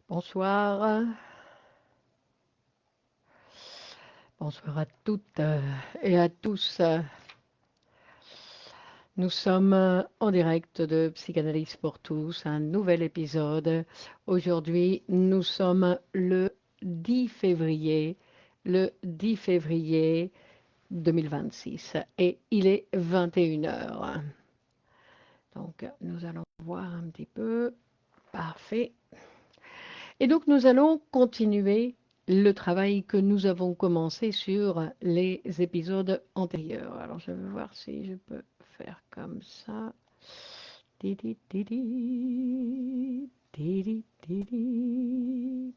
Bonsoir, bonsoir à toutes et à tous. Nous sommes en direct de Psychanalyse pour tous, un nouvel épisode. Aujourd'hui, nous sommes le 10 février 2026 et il est 21 heures. Donc, nous allons voir un petit peu. Parfait. Et donc, nous allons continuer le travail que nous avons commencé sur les épisodes antérieurs. Alors, je vais voir si je peux faire comme ça. Tidi, tidi, tidi, tidi.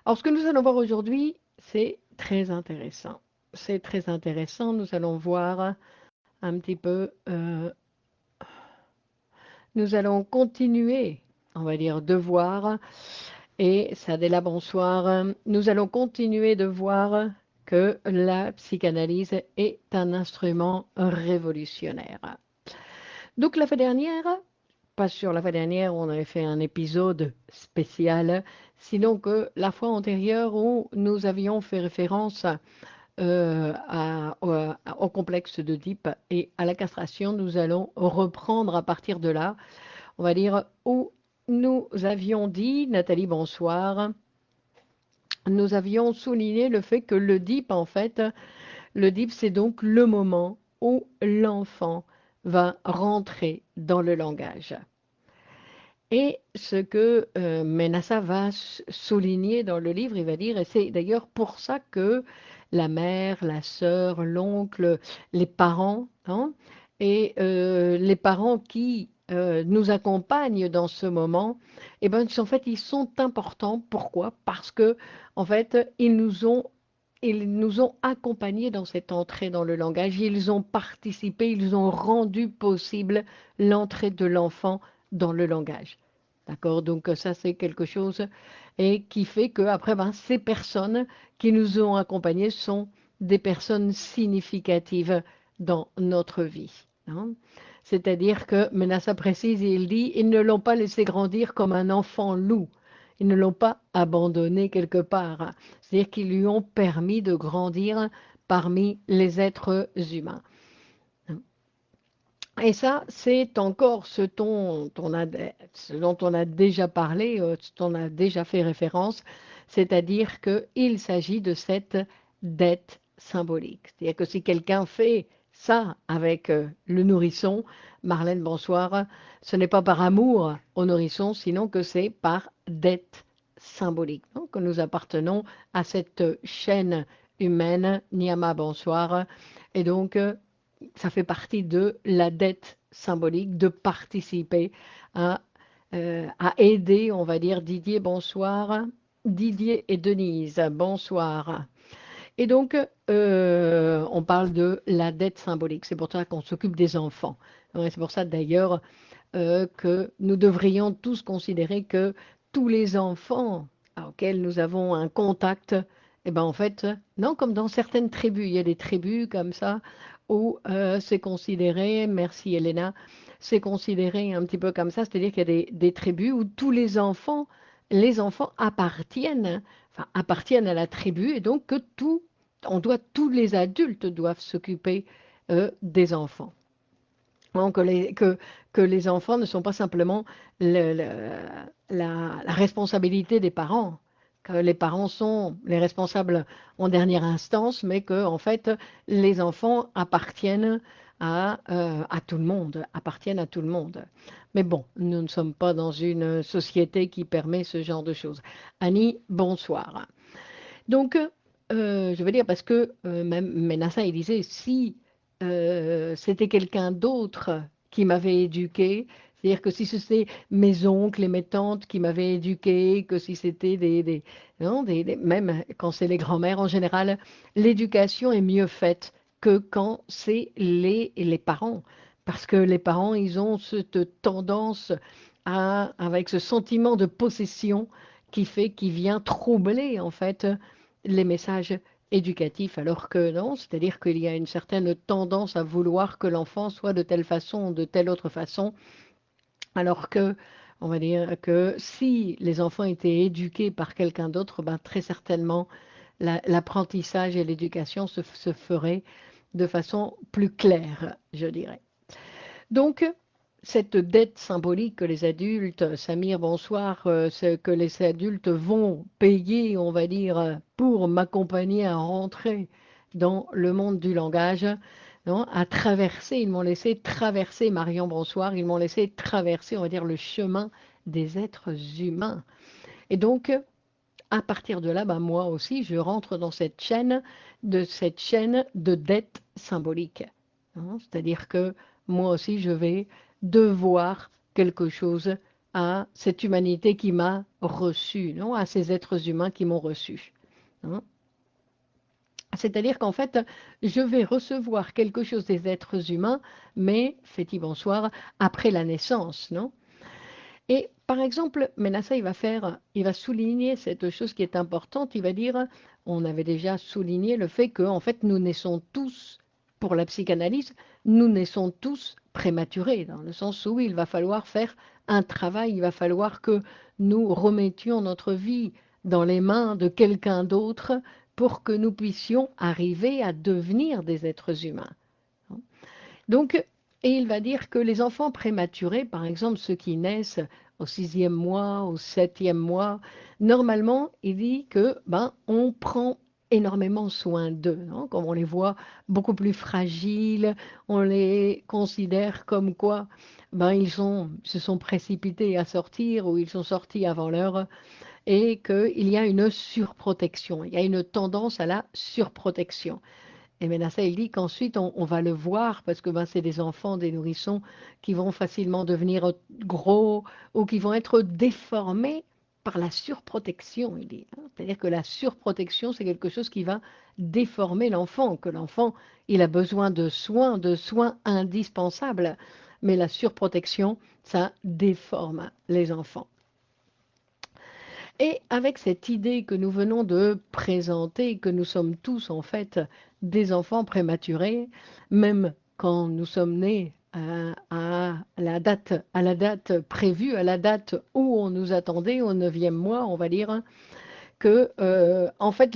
Alors, ce que nous allons voir aujourd'hui, c'est très intéressant. C'est très intéressant. Nous allons voir un petit peu. Nous allons continuer, on va dire, de voir. Et Sadela, bonsoir. Nous allons continuer de voir que la psychanalyse est un instrument révolutionnaire. Donc la fois dernière, pas sur la fois dernière, on avait fait un épisode spécial, sinon que la fois antérieure où nous avions fait référence au complexe d'Oedipe et à la castration, nous allons reprendre à partir de là, on va dire, où nous avions dit, Nathalie, bonsoir, nous avions souligné le fait que l'Oedipe, en fait, l'Oedipe, c'est donc le moment où l'enfant va rentrer dans le langage. Et ce que Menassa va souligner dans le livre, il va dire, et c'est d'ailleurs pour ça que la mère, la sœur, l'oncle, les parents, hein, et les parents qui nous accompagnent dans ce moment, eh ben, en fait, ils sont importants. Pourquoi? Parce que, en fait, ils nous ont accompagnés dans cette entrée dans le langage. Ils ont participé, ils ont rendu possible l'entrée de l'enfant dans le langage. D'accord? Donc ça, c'est quelque chose et qui fait que après, ben, ces personnes qui nous ont accompagnés sont des personnes significatives dans notre vie, hein. C'est-à-dire que Menassa précise, et il dit, ils ne l'ont pas laissé grandir comme un enfant loup. Ils ne l'ont pas abandonné quelque part. C'est-à-dire qu'ils lui ont permis de grandir parmi les êtres humains. Et ça, c'est encore ce dont on a déjà parlé, ce dont on a déjà fait référence, c'est-à-dire qu'il s'agit de cette dette symbolique. C'est-à-dire que si quelqu'un fait ça avec le nourrisson, Marlène, bonsoir, ce n'est pas par amour au nourrisson, sinon que c'est par dette symbolique. Donc, que nous appartenons à cette chaîne humaine, Niama, bonsoir, et donc ça fait partie de la dette symbolique de participer à aider, on va dire, Didier, bonsoir. Didier et Denise, bonsoir. Et donc, on parle de la dette symbolique. C'est pour ça qu'on s'occupe des enfants. Ouais, c'est pour ça d'ailleurs que nous devrions tous considérer que tous les enfants auxquels nous avons un contact, eh ben en fait, non, comme dans certaines tribus, il y a des tribus comme ça où c'est considéré, merci Elena, c'est considéré un petit peu comme ça, c'est-à-dire qu'il y a des tribus où tous les enfants appartiennent à la tribu et donc que tous les adultes doivent s'occuper des enfants. Donc, que les enfants ne sont pas simplement la responsabilité des parents, que les parents sont les responsables en dernière instance, mais que en fait les enfants appartiennent à tout le monde, appartiennent à tout le monde. Mais bon, nous ne sommes pas dans une société qui permet ce genre de choses. Annie, bonsoir. Donc, je veux dire, parce que même Ménassa, il disait, si c'était quelqu'un d'autre qui m'avait éduqué, c'est-à-dire que si c'était mes oncles et mes tantes qui m'avaient éduqué, que si c'était non, même quand c'est les grands-mères en général, l'éducation est mieux faite que quand c'est les parents. Parce que les parents, ils ont cette tendance avec ce sentiment de possession qui vient troubler en fait les messages éducatifs, alors que non, c'est-à-dire qu'il y a une certaine tendance à vouloir que l'enfant soit de telle façon ou de telle autre façon, Alors que, on va dire que si les enfants étaient éduqués par quelqu'un d'autre, ben, très certainement, l'apprentissage et l'éducation se feraient de façon plus claire, je dirais. Donc, cette dette symbolique que les adultes, Samir, bonsoir, que les adultes vont payer, on va dire, pour m'accompagner à rentrer dans le monde du langage, non, à traverser, ils m'ont laissé traverser, Marion, bonsoir, ils m'ont laissé traverser, on va dire, le chemin des êtres humains. Et donc, à partir de là, ben, moi aussi, je rentre dans cette chaîne de dette symbolique. Hein. C'est-à-dire que moi aussi, je vais devoir quelque chose à cette humanité qui m'a reçu, non, à ces êtres humains qui m'ont reçu. Hein. C'est-à-dire qu'en fait, je vais recevoir quelque chose des êtres humains, mais, fêti bonsoir, après la naissance, non? Et par exemple, Menassa, il va souligner cette chose qui est importante. Il va dire, on avait déjà souligné le fait que, en fait, nous naissons tous, pour la psychanalyse, nous naissons tous prématurés, dans le sens où il va falloir faire un travail, il va falloir que nous remettions notre vie dans les mains de quelqu'un d'autre pour que nous puissions arriver à devenir des êtres humains. Donc, et il va dire que les enfants prématurés, par exemple ceux qui naissent au 6e mois, au 7e mois, normalement, il dit que ben, on prend énormément soin d'eux, hein, comme on les voit beaucoup plus fragiles, on les considère comme quoi ben, se sont précipités à sortir ou ils sont sortis avant l'heure et qu'il y a une surprotection, il y a une tendance à la surprotection. Et Ménasseh, il dit qu'ensuite, on va le voir, parce que ben, c'est des enfants, des nourrissons, qui vont facilement devenir gros ou qui vont être déformés par la surprotection, il dit. Hein. C'est-à-dire que la surprotection, c'est quelque chose qui va déformer l'enfant, que l'enfant, il a besoin de soins indispensables. Mais la surprotection, ça déforme les enfants. Et avec cette idée que nous venons de présenter, que nous sommes tous en fait des enfants prématurés, même quand nous sommes nés à la date prévue, à la date où on nous attendait, au 9e mois, on va dire, que en fait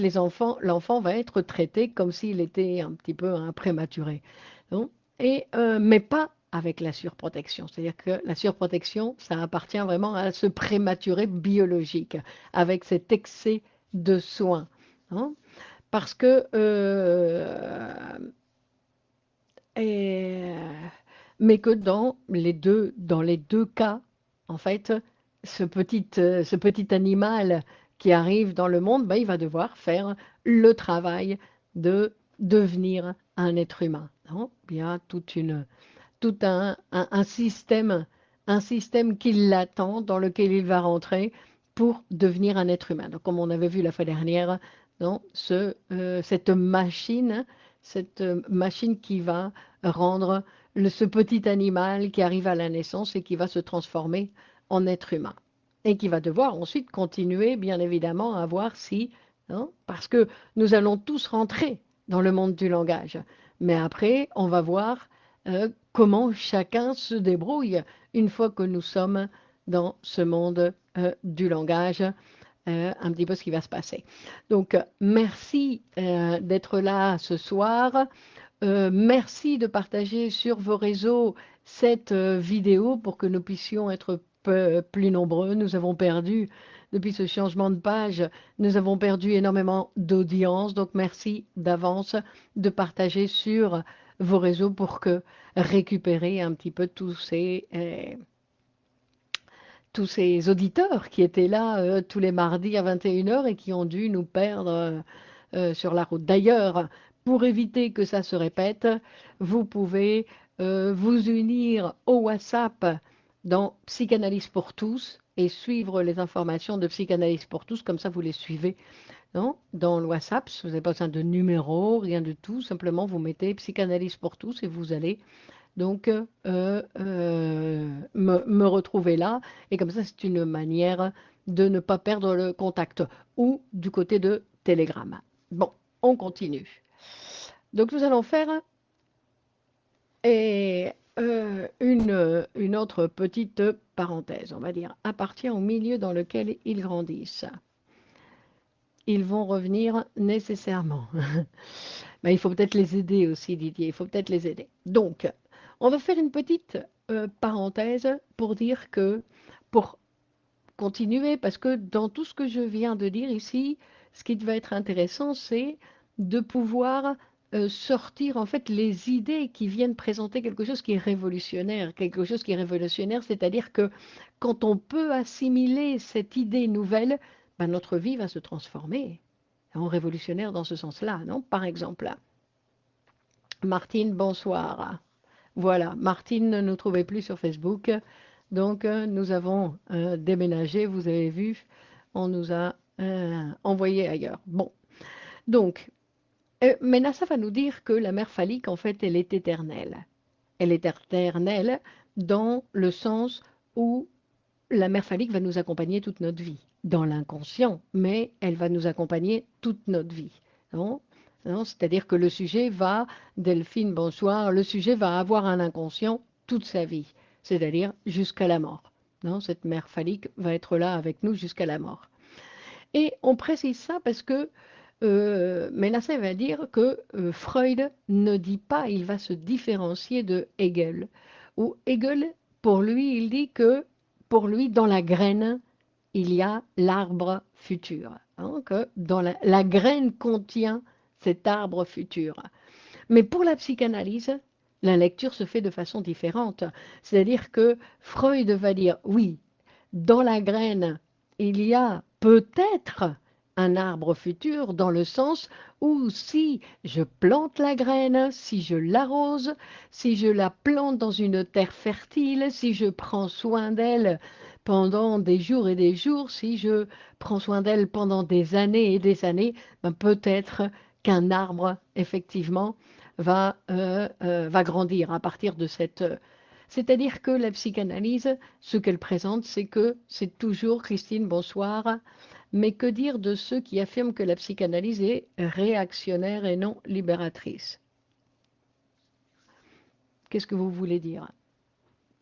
l'enfant va être traité comme s'il était un petit peu un prématuré. Non. Mais pas avec la surprotection. C'est-à-dire que la surprotection, ça appartient vraiment à ce prématuré biologique, avec cet excès de soins. Hein. Parce que, et, mais que dans les deux cas, en fait, ce petit animal qui arrive dans le monde, ben, il va devoir faire le travail de devenir un être humain. Non. Il y a tout un système qui l'attend, dans lequel il va rentrer pour devenir un être humain. Donc, comme on avait vu la fois dernière, non, cette machine qui va rendre ce petit animal qui arrive à la naissance et qui va se transformer en être humain. Et qui va devoir ensuite continuer, bien évidemment, à voir si, hein, parce que nous allons tous rentrer dans le monde du langage. Mais après, on va voir comment chacun se débrouille une fois que nous sommes dans ce monde du langage, un petit peu ce qui va se passer. Donc, merci d'être là ce soir. Merci de partager sur vos réseaux cette vidéo pour que nous puissions être plus nombreux. Nous avons perdu, depuis ce changement de page, nous avons perdu énormément d'audience. Donc merci d'avance de partager sur vos réseaux pour que récupérer un petit peu tous ces auditeurs qui étaient là tous les mardis à 21h et qui ont dû nous perdre sur la route. D'ailleurs, pour éviter que ça se répète, vous pouvez vous unir au WhatsApp dans Psychanalyse pour tous et suivre les informations de Psychanalyse pour tous, comme ça vous les suivez, non, dans le WhatsApp. Vous n'avez pas besoin de numéro, rien du tout, simplement vous mettez Psychanalyse pour tous et vous allez donc me retrouver là. Et comme ça, c'est une manière de ne pas perdre le contact. Ou du côté de Telegram. Bon, on continue. Donc nous allons faire et une autre petite parenthèse, on va dire, appartient au milieu dans lequel ils grandissent. Ils vont revenir nécessairement. Mais il faut peut-être les aider aussi, Didier, il faut peut-être les aider. Donc, on va faire une petite parenthèse pour dire que, pour continuer, parce que dans tout ce que je viens de dire ici, ce qui va être intéressant, c'est de pouvoir sortir en fait les idées qui viennent présenter quelque chose qui est révolutionnaire. Quelque chose qui est révolutionnaire, c'est-à-dire que quand on peut assimiler cette idée nouvelle, ben, notre vie va se transformer en révolutionnaire dans ce sens-là, non? Par exemple, Martine, bonsoir. Voilà, Martine ne nous trouvait plus sur Facebook, donc nous avons déménagé, vous avez vu, on nous a envoyé ailleurs. Bon, donc, mais NASA va nous dire que la mère phallique, en fait, elle est éternelle. Elle est éternelle dans le sens où la mère phallique va nous accompagner toute notre vie, dans l'inconscient, mais elle va nous accompagner toute notre vie. Non? Non, c'est-à-dire que le sujet va, Delphine, bonsoir, le sujet va avoir un inconscient toute sa vie, c'est-à-dire jusqu'à la mort. Non, cette mère phallique va être là avec nous jusqu'à la mort. Et on précise ça parce que Ménassé va dire que Freud ne dit pas, il va se différencier de Hegel. Où Hegel, pour lui, il dit que pour lui, dans la graine, il y a l'arbre futur. Hein, que dans la graine contient cet arbre futur. Mais pour la psychanalyse, la lecture se fait de façon différente. C'est-à-dire que Freud va dire, oui, dans la graine, il y a peut-être un arbre futur dans le sens où si je plante la graine, si je l'arrose, si je la plante dans une terre fertile, si je prends soin d'elle pendant des jours et des jours, si je prends soin d'elle pendant des années et des années, ben peut-être qu'un arbre, effectivement, va grandir à partir de cette... C'est-à-dire que la psychanalyse, ce qu'elle présente, c'est que c'est toujours, Christine, bonsoir, mais que dire de ceux qui affirment que la psychanalyse est réactionnaire et non libératrice? Qu'est-ce que vous voulez dire?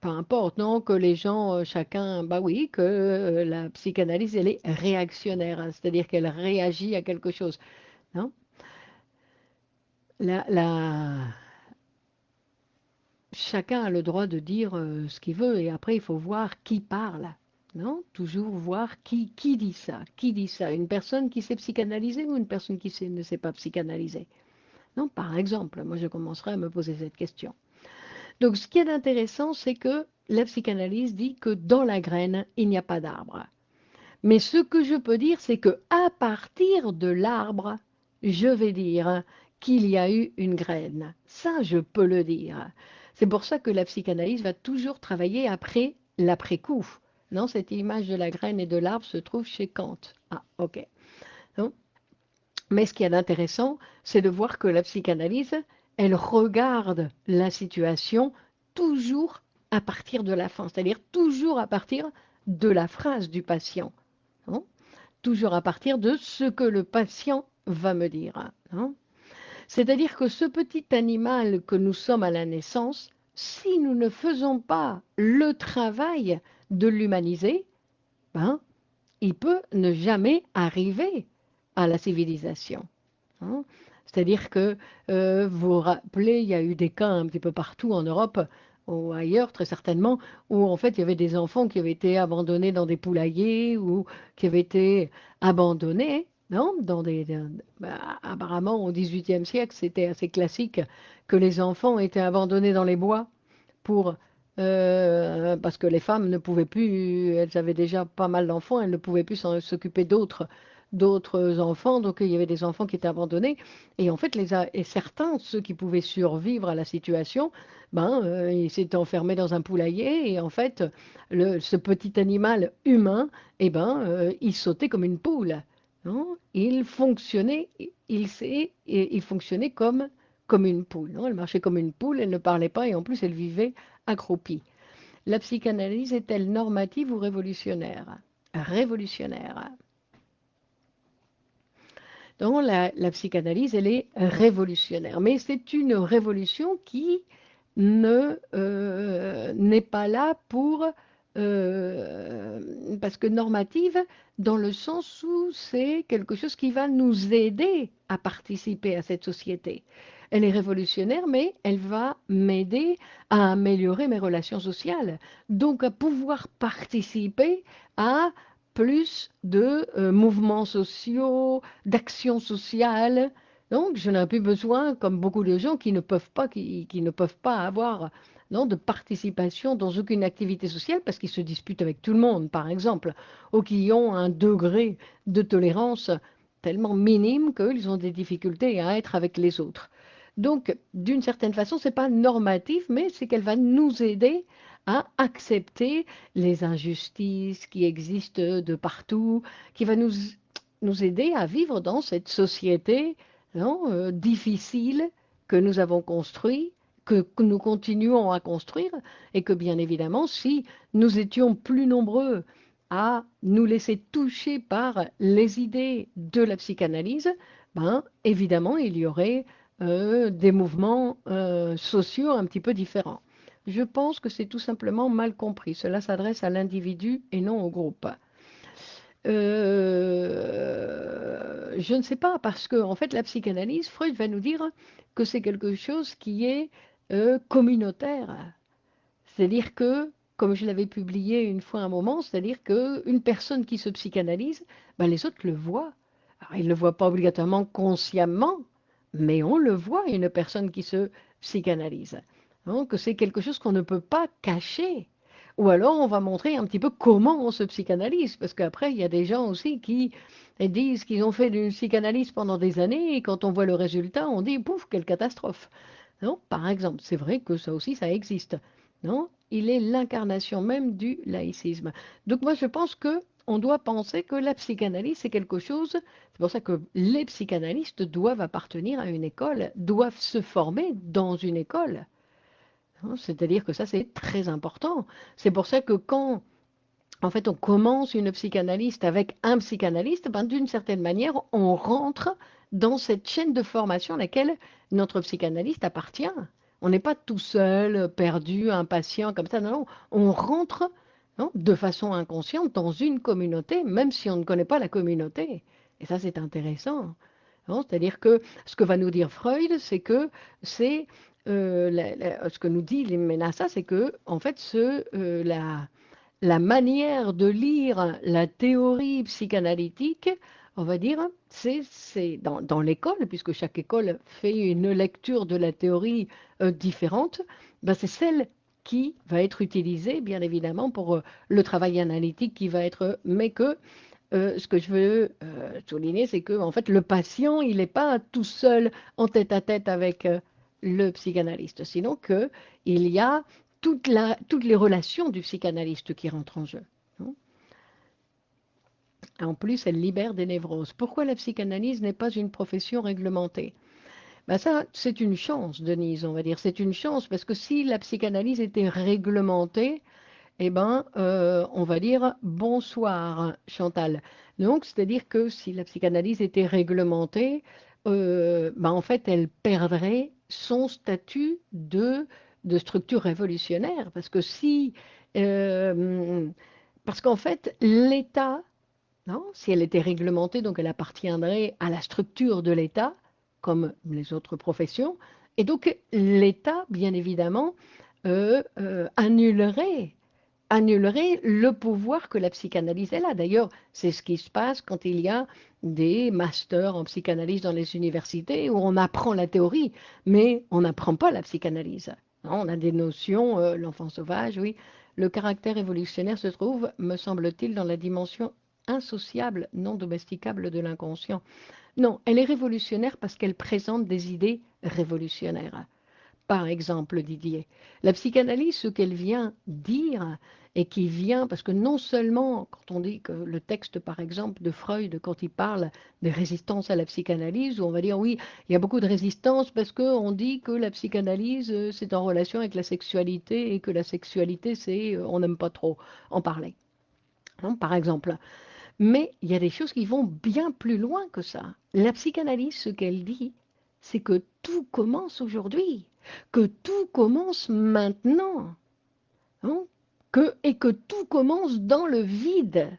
Peu importe, non, que les gens, chacun, bah oui, que la psychanalyse, elle est réactionnaire, hein, c'est-à-dire qu'elle réagit à quelque chose, non? La, la, Chacun a le droit de dire ce qu'il veut et après il faut voir qui parle. Non? Toujours voir qui dit ça. Qui dit ça? Une personne qui sait psychanalyser ou une personne qui ne sait pas psychanalyser? Non, par exemple, moi je commencerai à me poser cette question. Donc ce qui est intéressant, c'est que la psychanalyse dit que dans la graine, il n'y a pas d'arbre. Mais ce que je peux dire, c'est que à partir de l'arbre, je vais dire qu'il y a eu une graine. Ça, je peux le dire. C'est pour ça que la psychanalyse va toujours travailler après l'après-coup. Non, cette image de la graine et de l'arbre se trouve chez Kant. Ah, ok. Non. Mais ce qui est intéressant, c'est de voir que la psychanalyse, elle regarde la situation toujours à partir de la fin, c'est-à-dire toujours à partir de la phrase du patient. Hein, toujours à partir de ce que le patient va me dire. Hein. C'est-à-dire que ce petit animal que nous sommes à la naissance, si nous ne faisons pas le travail de l'humaniser, ben, il peut ne jamais arriver à la civilisation. Hein. C'est-à-dire que, vous vous rappelez, il y a eu des cas un petit peu partout en Europe ou ailleurs, très certainement, où en fait il y avait des enfants qui avaient été abandonnés dans des poulaillers ou qui avaient été abandonnés, non, apparemment au XVIIIe siècle, c'était assez classique que les enfants étaient abandonnés dans les bois pour parce que les femmes ne pouvaient plus, elles avaient déjà pas mal d'enfants, elles ne pouvaient plus s'occuper d'autres enfants, donc il y avait des enfants qui étaient abandonnés, et en fait, et certains, ceux qui pouvaient survivre à la situation, ben, ils s'étaient enfermés dans un poulailler, et en fait, ce petit animal humain, eh ben, il sautait comme une poule. Non, il fonctionnait comme une poule. Non, elle marchait comme une poule, elle ne parlait pas, et en plus, elle vivait accroupie. La psychanalyse est-elle normative ou révolutionnaire? Révolutionnaire. Donc la psychanalyse, elle est révolutionnaire. Mais c'est une révolution qui n'est pas là pour... parce que normative, dans le sens où c'est quelque chose qui va nous aider à participer à cette société. Elle est révolutionnaire, mais elle va m'aider à améliorer mes relations sociales. Donc, à pouvoir participer à plus de mouvements sociaux, d'actions sociales. Donc, je n'ai plus besoin, comme beaucoup de gens qui ne peuvent pas avoir non, de participation dans aucune activité sociale parce qu'ils se disputent avec tout le monde, par exemple, ou qui ont un degré de tolérance tellement minime qu'ils ont des difficultés à être avec les autres. Donc, d'une certaine façon, ce n'est pas normatif, mais c'est qu'elle va nous aider à accepter les injustices qui existent de partout, qui va nous aider à vivre dans cette société non, difficile que nous avons construite, que nous continuons à construire, et que bien évidemment, si nous étions plus nombreux à nous laisser toucher par les idées de la psychanalyse, ben, évidemment, il y aurait des mouvements sociaux un petit peu différents. Je pense que c'est tout simplement mal compris. Cela s'adresse à l'individu et non au groupe. Je ne sais pas, parce que en fait, la psychanalyse, Freud va nous dire que c'est quelque chose qui est communautaire. C'est-à-dire que, comme je l'avais publié une fois un moment, c'est-à-dire qu'une personne qui se psychanalyse, ben, les autres le voient. Alors, ils ne le voient pas obligatoirement consciemment, mais on le voit, une personne qui se psychanalyse. Donc, c'est quelque chose qu'on ne peut pas cacher. Ou alors, on va montrer un petit peu comment on se psychanalyse, parce qu'après, il y a des gens aussi qui disent qu'ils ont fait une psychanalyse pendant des années, et quand on voit le résultat, on dit, pouf, quelle catastrophe. Non, par exemple, c'est vrai que ça aussi, ça existe. Non, il est l'incarnation même du laïcisme. Donc moi, je pense que on doit penser que la psychanalyse, c'est quelque chose, c'est pour ça que les psychanalystes doivent appartenir à une école, doivent se former dans une école. Hein, c'est-à-dire que ça, c'est très important. C'est pour ça que quand, en fait, on commence une psychanalyste avec un psychanalyste, ben, d'une certaine manière, on rentre dans cette chaîne de formation à laquelle notre psychanalyste appartient. On n'est pas tout seul, perdu, impatient, comme ça. Non, non. On rentre non, de façon inconsciente dans une communauté, même si on ne connaît pas la communauté. Et ça, c'est intéressant. Non, c'est-à-dire que ce que va nous dire Freud, c'est que c'est ce que nous dit Menassa, c'est que en fait, la manière de lire la théorie psychanalytique, on va dire, c'est dans l'école, puisque chaque école fait une lecture de la théorie différente, ben c'est celle qui va être utilisée, bien évidemment, pour le travail analytique qui va être, mais que ce que je veux souligner, c'est que en fait, le patient, il n'est pas tout seul en tête-à-tête avec le psychanalyste, sinon que il y a toutes les relations du psychanalyste qui rentrent en jeu. Hein. En plus, elle libère des névroses. Pourquoi la psychanalyse n'est pas une profession réglementée? Ben ça, c'est une chance, Denise, on va dire. C'est une chance parce que si la psychanalyse était réglementée, eh ben, on va dire bonsoir, Chantal. Donc, c'est-à-dire que si la psychanalyse était réglementée, ben, en fait, elle perdrait son statut de structure révolutionnaire. Parce que si, euh, parce qu'en fait, l'État, non, si elle était réglementée, donc elle appartiendrait à la structure de l'État, comme les autres professions, et donc l'État, bien évidemment, annulerait le pouvoir que la psychanalyse est là. D'ailleurs, c'est ce qui se passe quand il y a des masters en psychanalyse dans les universités où on apprend la théorie, mais on n'apprend pas la psychanalyse. Non, on a des notions, l'enfant sauvage, oui. Le caractère évolutionnaire se trouve, me semble-t-il, dans la dimension insociable, non domesticable de l'inconscient. Non, elle est révolutionnaire parce qu'elle présente des idées révolutionnaires. Par exemple, Didier, la psychanalyse, ce qu'elle vient dire, et qui vient, parce que non seulement, quand on dit que le texte, par exemple, de Freud, quand il parle des résistances à la psychanalyse, où on va dire, oui, il y a beaucoup de résistance parce qu'on dit que la psychanalyse, c'est en relation avec la sexualité, et que la sexualité, c'est, on n'aime pas trop en parler. Non, par exemple. Mais il y a des choses qui vont bien plus loin que ça. La psychanalyse, ce qu'elle dit, c'est que tout commence aujourd'hui. que tout commence maintenant, hein, et que tout commence dans le vide.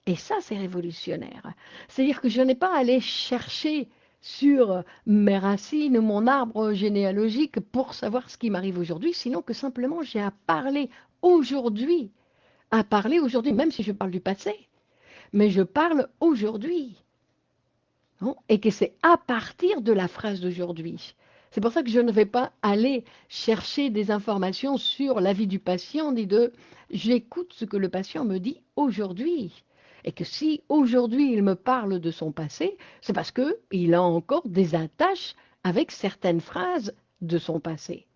Et ça, c'est révolutionnaire. C'est-à-dire que je n'ai pas à aller chercher sur mes racines, mon arbre généalogique pour savoir ce qui m'arrive aujourd'hui, sinon que simplement j'ai aujourd'hui, à parler aujourd'hui, même si je parle du passé, mais je parle aujourd'hui. Non, et que c'est à partir de la phrase d'aujourd'hui. C'est pour ça que je ne vais pas aller chercher des informations sur la vie du patient, ni de j'écoute ce que le patient me dit aujourd'hui. Et que si aujourd'hui il me parle de son passé, c'est parce qu'il a encore des attaches avec certaines phrases de son passé,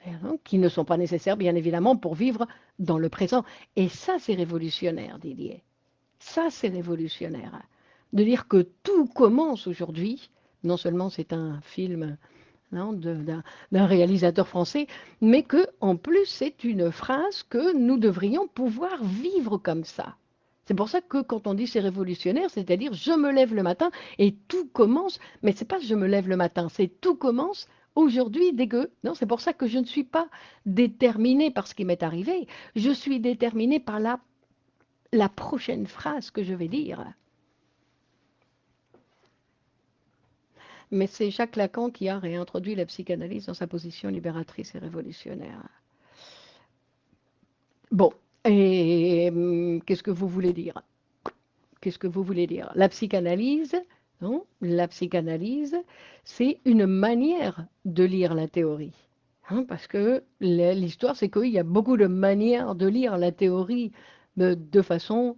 hein, qui ne sont pas nécessaires, bien évidemment, pour vivre dans le présent. Et ça, c'est révolutionnaire, Didier. Ça, c'est révolutionnaire. De dire que tout commence aujourd'hui. Non seulement c'est un film, non, d'un réalisateur français, mais que en plus c'est une phrase que nous devrions pouvoir vivre comme ça. C'est pour ça que quand on dit c'est révolutionnaire, c'est-à-dire je me lève le matin et tout commence, mais c'est pas je me lève le matin, c'est tout commence aujourd'hui dès que... Non, c'est pour ça que je ne suis pas déterminée par ce qui m'est arrivé, je suis déterminée par la prochaine phrase que je vais dire. Mais c'est Jacques Lacan qui a réintroduit la psychanalyse dans sa position libératrice et révolutionnaire. Bon, et qu'est-ce que vous voulez dire? Qu'est-ce que vous voulez dire? La psychanalyse, non? La psychanalyse, c'est une manière de lire la théorie. Hein, parce que l'histoire, c'est qu'il y a beaucoup de manières de lire la théorie de façon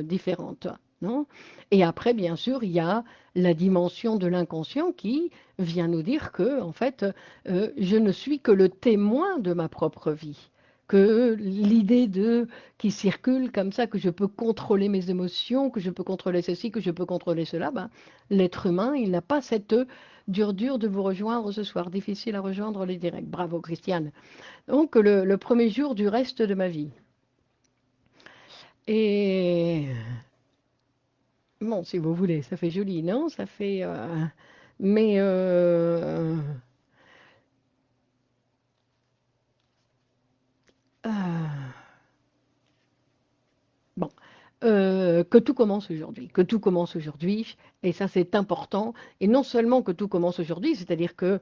différente. Non? Et après, bien sûr, il y a la dimension de l'inconscient qui vient nous dire que, en fait, je ne suis que le témoin de ma propre vie. Que l'idée de qui circule comme ça, que je peux contrôler mes émotions, que je peux contrôler ceci, que je peux contrôler cela, ben, l'être humain, il n'a pas cette dur de vous rejoindre ce soir. Difficile à rejoindre les directs. Bravo, Christiane. Donc, le premier jour du reste de ma vie. Et bon, si vous voulez, ça fait joli, non? Ça fait. Mais. Euh, bon. Que tout commence aujourd'hui, que tout commence aujourd'hui, et ça c'est important, et non seulement que tout commence aujourd'hui, c'est-à-dire que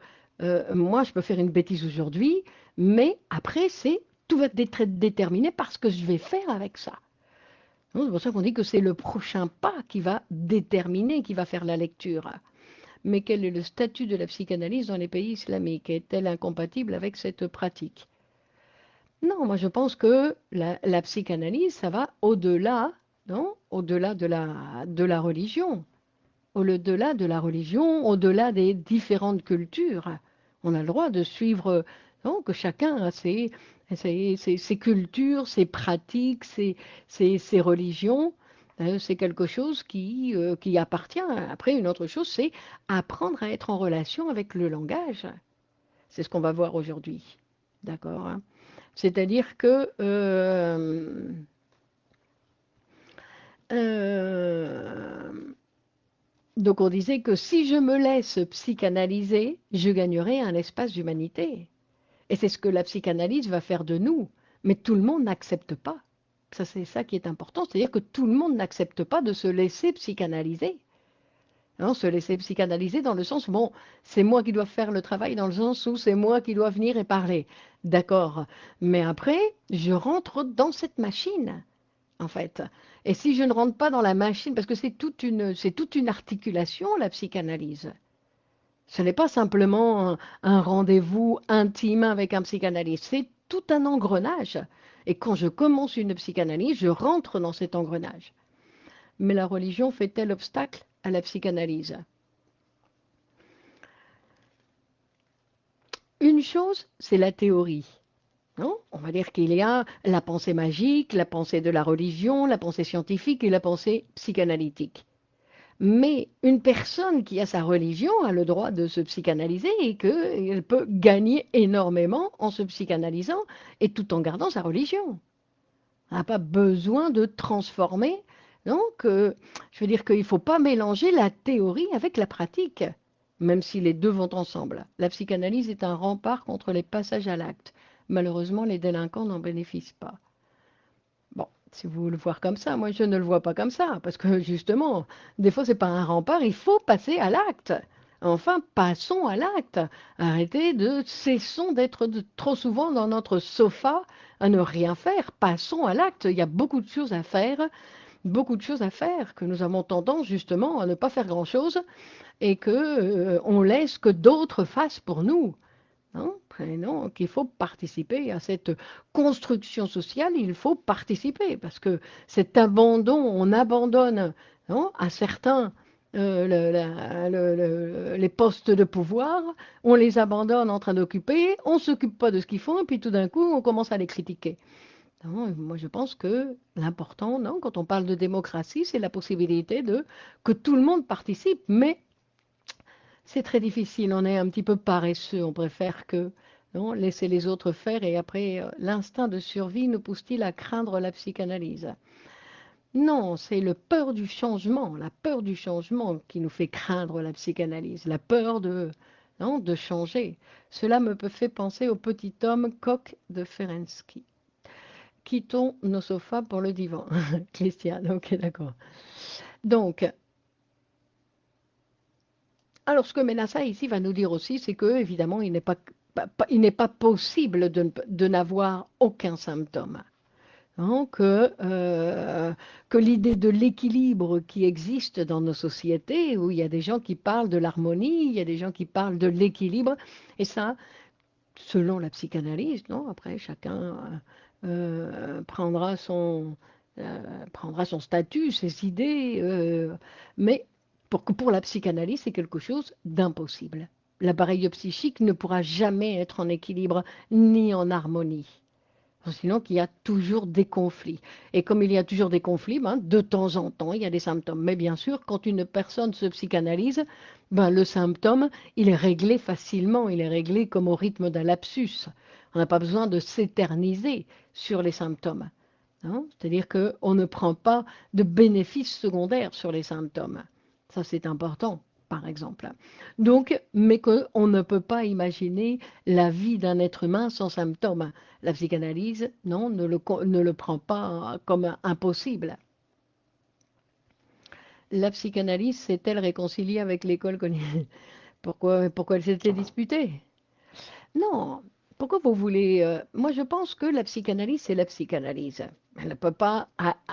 moi je peux faire une bêtise aujourd'hui, mais après tout va être déterminé par ce que je vais faire avec ça. C'est pour ça qu'on dit que c'est le prochain pas qui va déterminer, qui va faire la lecture. Mais quel est le statut de la psychanalyse dans les pays islamiques? Est-elle incompatible avec cette pratique? Non, moi je pense que la psychanalyse, ça va au-delà, non? Au-delà de la religion. Au-delà de la religion, au-delà des différentes cultures. On a le droit de suivre, non, que chacun a ses cultures, ses pratiques, ses religions. C'est quelque chose qui appartient. Après, une autre chose, c'est apprendre à être en relation avec le langage. C'est ce qu'on va voir aujourd'hui. D'accord, hein? C'est-à-dire que euh, donc on disait que si je me laisse psychanalyser, je gagnerai un espace d'humanité. Et c'est ce que la psychanalyse va faire de nous. Mais tout le monde n'accepte pas. Ça, c'est ça qui est important. C'est-à-dire que tout le monde n'accepte pas de se laisser psychanalyser. Non, se laisser psychanalyser dans le sens, bon, c'est moi qui dois faire le travail, dans le sens où c'est moi qui dois venir et parler. D'accord. Mais après, je rentre dans cette machine, en fait. Et si je ne rentre pas dans la machine, parce que c'est toute une articulation, la psychanalyse. Ce n'est pas simplement un rendez-vous intime avec un psychanalyste, c'est tout un engrenage. Et quand je commence une psychanalyse, je rentre dans cet engrenage. Mais la religion fait-elle obstacle à la psychanalyse? Une chose, c'est la théorie. Non? On va dire qu'il y a la pensée magique, la pensée de la religion, la pensée scientifique et la pensée psychanalytique. Mais une personne qui a sa religion a le droit de se psychanalyser et qu'elle peut gagner énormément en se psychanalysant et tout en gardant sa religion. On n'a pas besoin de transformer. Donc, je veux dire qu'il ne faut pas mélanger la théorie avec la pratique. même si les deux vont ensemble. La psychanalyse est un rempart contre les passages à l'acte. Malheureusement, les délinquants n'en bénéficient pas. Bon, si vous le voyez comme ça, moi je ne le vois pas comme ça, parce que justement, des fois c'est pas un rempart, il faut passer à l'acte. Enfin, passons à l'acte. Cessons d'être trop souvent dans notre sofa à ne rien faire. Passons à l'acte. Il y a beaucoup de choses à faire, que nous avons tendance justement à ne pas faire grand-chose et que on laisse que d'autres fassent pour nous. Non, et non, qu'il faut participer à cette construction sociale, il faut participer, parce que cet abandon, on abandonne non, à certains les postes de pouvoir, on les abandonne en train d'occuper, on ne s'occupe pas de ce qu'ils font, et puis tout d'un coup, on commence à les critiquer. Non, moi, je pense que l'important, non, quand on parle de démocratie, c'est la possibilité de que tout le monde participe, mais c'est très difficile, on est un petit peu paresseux, on préfère que non, laisser les autres faire et après, l'instinct de survie nous pousse-t-il à craindre la psychanalyse? Non, c'est la peur du changement qui nous fait craindre la psychanalyse, la peur non, de changer. Cela me fait penser au petit homme coq de Ferenczi. Quittons nos sofas pour le divan. Christiane, ok, d'accord. Donc, alors, ce que Ménassa ici va nous dire aussi, c'est que évidemment, il n'est pas possible de n'avoir aucun symptôme. Hein, que l'idée de l'équilibre qui existe dans nos sociétés, où il y a des gens qui parlent de l'harmonie, il y a des gens qui parlent de l'équilibre, et ça, selon la psychanalyse, non? Après, chacun prendra son statut, ses idées, mais pour la psychanalyse, c'est quelque chose d'impossible. L'appareil psychique ne pourra jamais être en équilibre ni en harmonie. Sinon, qu'il y a toujours des conflits. Et comme il y a toujours des conflits, ben, de temps en temps, il y a des symptômes. Mais bien sûr, quand une personne se psychanalyse, ben, le symptôme, il est réglé facilement. Il est réglé comme au rythme d'un lapsus. On n'a pas besoin de s'éterniser sur les symptômes. Hein. C'est-à-dire qu'on ne prend pas de bénéfices secondaires sur les symptômes. Ça, c'est important, par exemple. Donc, mais qu'on ne peut pas imaginer la vie d'un être humain sans symptômes. La psychanalyse, non, ne le prend pas comme impossible. La psychanalyse s'est-elle réconciliée avec l'école cognitive? Pourquoi elle s'était disputée? Non. Pourquoi vous voulez... moi, je pense que la psychanalyse, c'est la psychanalyse. Elle ne peut pas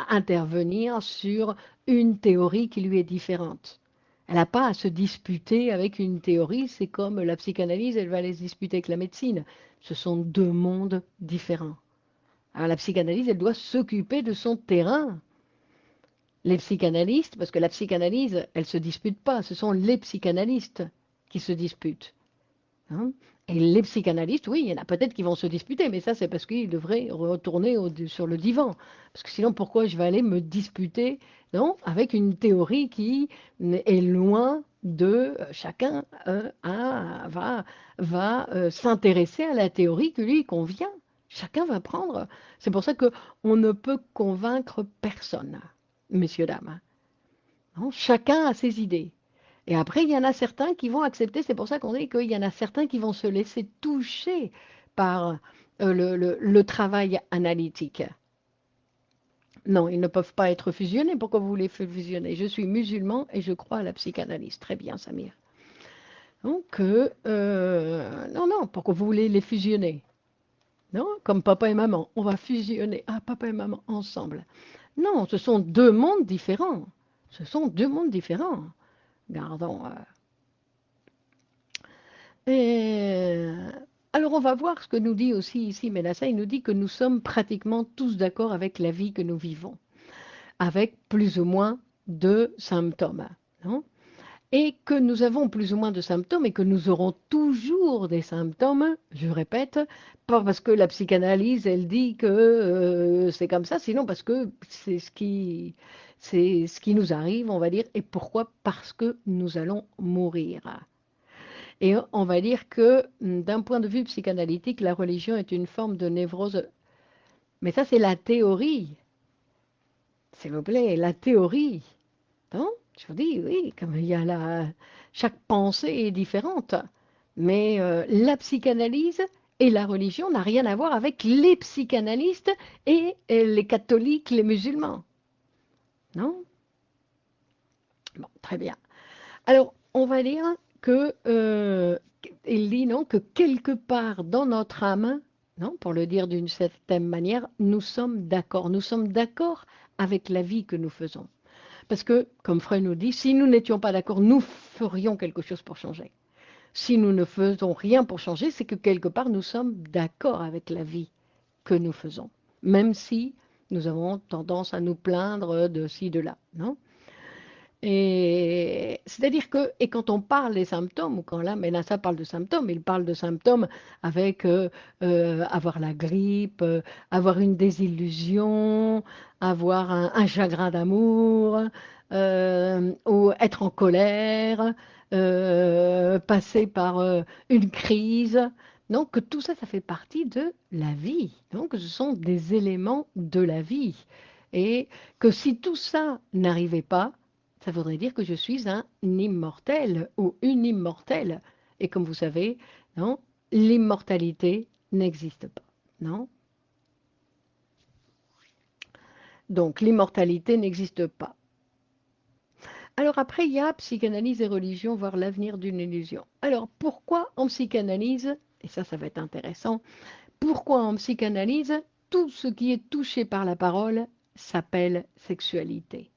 intervenir sur une théorie qui lui est différente. Elle n'a pas à se disputer avec une théorie. C'est comme la psychanalyse, elle va aller se disputer avec la médecine. Ce sont deux mondes différents. Alors, la psychanalyse, elle doit s'occuper de son terrain. Les psychanalystes, parce que la psychanalyse, elle ne se dispute pas. Ce sont les psychanalystes qui se disputent. Hein. Et les psychanalystes, oui, il y en a peut-être qui vont se disputer, mais ça, c'est parce qu'ils devraient retourner sur le divan. Parce que sinon, pourquoi je vais aller me disputer, non, avec une théorie qui est loin de chacun va s'intéresser à la théorie qui lui convient. Chacun va prendre. C'est pour ça que on ne peut convaincre personne, messieurs, dames. Non, chacun a ses idées. Et après, il y en a certains qui vont accepter, c'est pour ça qu'on dit qu'il y en a certains qui vont se laisser toucher par le travail analytique. Non, ils ne peuvent pas être fusionnés. Pourquoi vous voulez fusionner? Je suis musulman et je crois à la psychanalyse. Très bien, Samir. Donc, non, non, pourquoi vous voulez les fusionner? Non, comme papa et maman. On va fusionner. Ah, papa et maman ensemble. Non, ce sont deux mondes différents. Ce sont deux mondes différents. Gardons. Et alors on va voir ce que nous dit aussi ici Mélassa. Il nous dit que nous sommes pratiquement tous d'accord avec la vie que nous vivons, avec plus ou moins de symptômes. Non, et que nous avons plus ou moins de symptômes et que nous aurons toujours des symptômes, je répète, pas parce que la psychanalyse, elle dit que c'est comme ça, sinon parce que c'est ce qui nous arrive, on va dire. Et pourquoi? Parce que nous allons mourir. Et on va dire que d'un point de vue psychanalytique, la religion est une forme de névrose. Mais ça, c'est la théorie. S'il vous plaît, la théorie. Hein. Je vous dis, oui, comme chaque pensée est différente. Mais la psychanalyse et la religion n'a rien à voir avec les psychanalystes et les catholiques, les musulmans. Non? Bon, très bien. Alors, on va dire que il dit non que quelque part dans notre âme, non, pour le dire d'une certaine manière, nous sommes d'accord. Nous sommes d'accord avec la vie que nous faisons. Parce que, comme Freud nous dit, si nous n'étions pas d'accord, nous ferions quelque chose pour changer. Si nous ne faisons rien pour changer, c'est que quelque part nous sommes d'accord avec la vie que nous faisons, même si nous avons tendance à nous plaindre de ci, de là, non? Et c'est-à-dire que, et quand on parle des symptômes, ou quand là, Ménassa parle de symptômes, il parle de symptômes avec avoir la grippe, avoir une désillusion, avoir un chagrin d'amour, ou être en colère, passer par une crise. Donc tout ça, ça fait partie de la vie. Donc ce sont des éléments de la vie. Et que si tout ça n'arrivait pas, ça voudrait dire que je suis un immortel ou une immortelle. Et comme vous savez, non, l'immortalité n'existe pas. Non? Donc l'immortalité n'existe pas. Alors après, il y a psychanalyse et religion, voir l'avenir d'une illusion. Alors pourquoi en psychanalyse, et ça va être intéressant, pourquoi en psychanalyse, tout ce qui est touché par la parole s'appelle sexualité?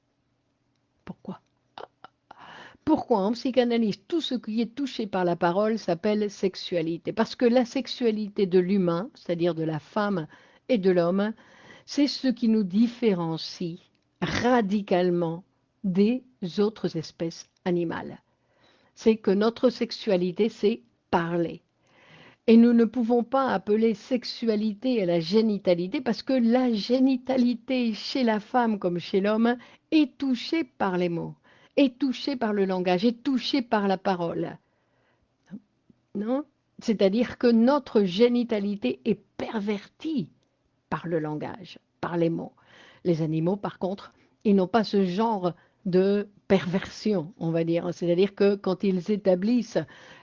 Pourquoi? Pourquoi en psychanalyse, tout ce qui est touché par la parole s'appelle sexualité? Parce que la sexualité de l'humain, c'est-à-dire de la femme et de l'homme, c'est ce qui nous différencie radicalement des autres espèces animales. C'est que notre sexualité, c'est parler. Et nous ne pouvons pas appeler sexualité à la génitalité parce que la génitalité chez la femme comme chez l'homme est touchée par les mots, est touchée par le langage, est touchée par la parole. Non? C'est-à-dire que notre génitalité est pervertie par le langage, par les mots. Les animaux, par contre, ils n'ont pas ce genre de perversion, on va dire. C'est-à-dire que quand ils établissent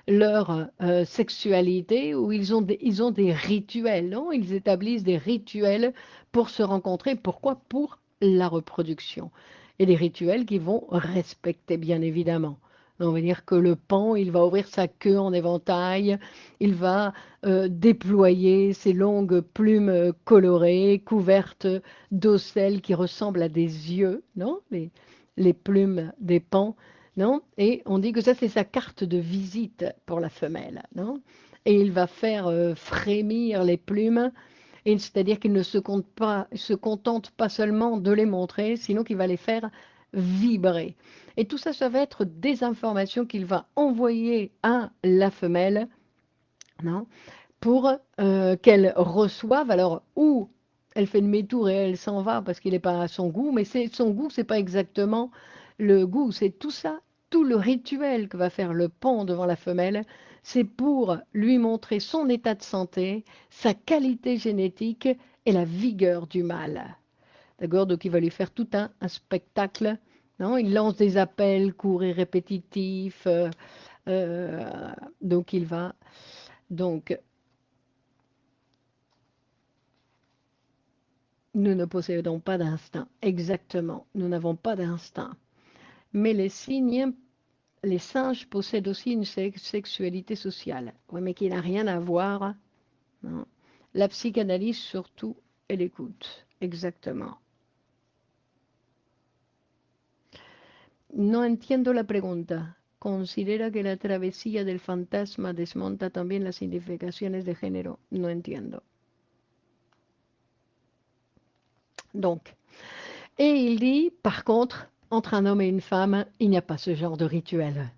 leur sexualité, ou ils ont des rituels, non? Ils établissent des rituels pour se rencontrer. Pourquoi? Pour la reproduction. Et des rituels qui vont respecter, bien évidemment. On va dire que le paon, il va ouvrir sa queue en éventail, il va déployer ses longues plumes colorées, couvertes d'ocelles qui ressemblent à des yeux, non? Les plumes des paons, non? Et on dit que ça, c'est sa carte de visite pour la femelle, non? Et il va faire frémir les plumes, et c'est-à-dire qu'il ne se contente pas seulement de les montrer, sinon qu'il va les faire vibrer. Et tout ça, ça va être des informations qu'il va envoyer à la femelle, non? Pour qu'elle reçoive. Alors, ou elle fait demi-tour et elle s'en va parce qu'il n'est pas à son goût, mais c'est son goût, c'est pas exactement le goût, c'est tout ça, tout le rituel que va faire le paon devant la femelle, c'est pour lui montrer son état de santé, sa qualité génétique et la vigueur du mâle. D'accord? Donc il va lui faire tout un spectacle. Non? Il lance des appels courts et répétitifs. Donc il va. Donc nous ne possédons pas d'instinct. Exactement. Nous n'avons pas d'instinct. Mais les singes possèdent aussi une sexualité sociale. Oui, mais qui n'a rien à voir. Non. La psychanalyse surtout et l'écoute. Exactement. No entiendo la pregunta. ¿Considera que la travesía del fantasma desmonta también las significaciones de género? No entiendo. Donc, et il dit, par contre, entre un homme et une femme, il n'y a pas ce genre de rituel.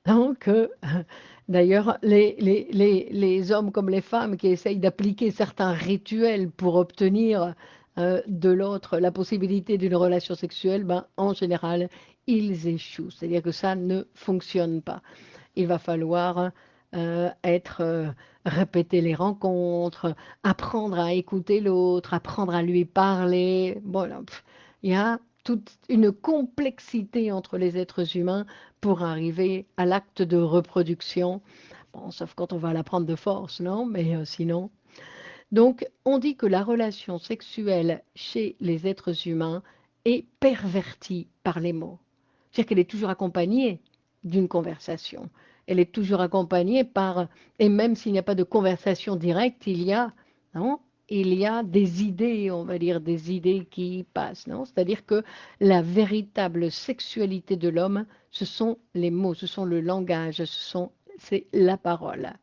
Donc, d'ailleurs, les hommes comme les femmes qui essayent d'appliquer certains rituels pour obtenir de l'autre la possibilité d'une relation sexuelle, ben, en général, ils échouent. C'est-à-dire que ça ne fonctionne pas. Il va falloir répéter les rencontres, apprendre à écouter l'autre, apprendre à lui parler. Voilà, il y a toute une complexité entre les êtres humains pour arriver à l'acte de reproduction. Bon, sauf quand on va la prendre de force, non? Mais sinon. Donc, on dit que la relation sexuelle chez les êtres humains est pervertie par les mots. C'est-à-dire qu'elle est toujours accompagnée d'une conversation. Elle est toujours accompagnée par, et même s'il n'y a pas de conversation directe, il y a, non? Il y a des idées, on va dire, des idées qui passent, non? C'est-à-dire que la véritable sexualité de l'homme, ce sont les mots, ce sont le langage, c'est la parole,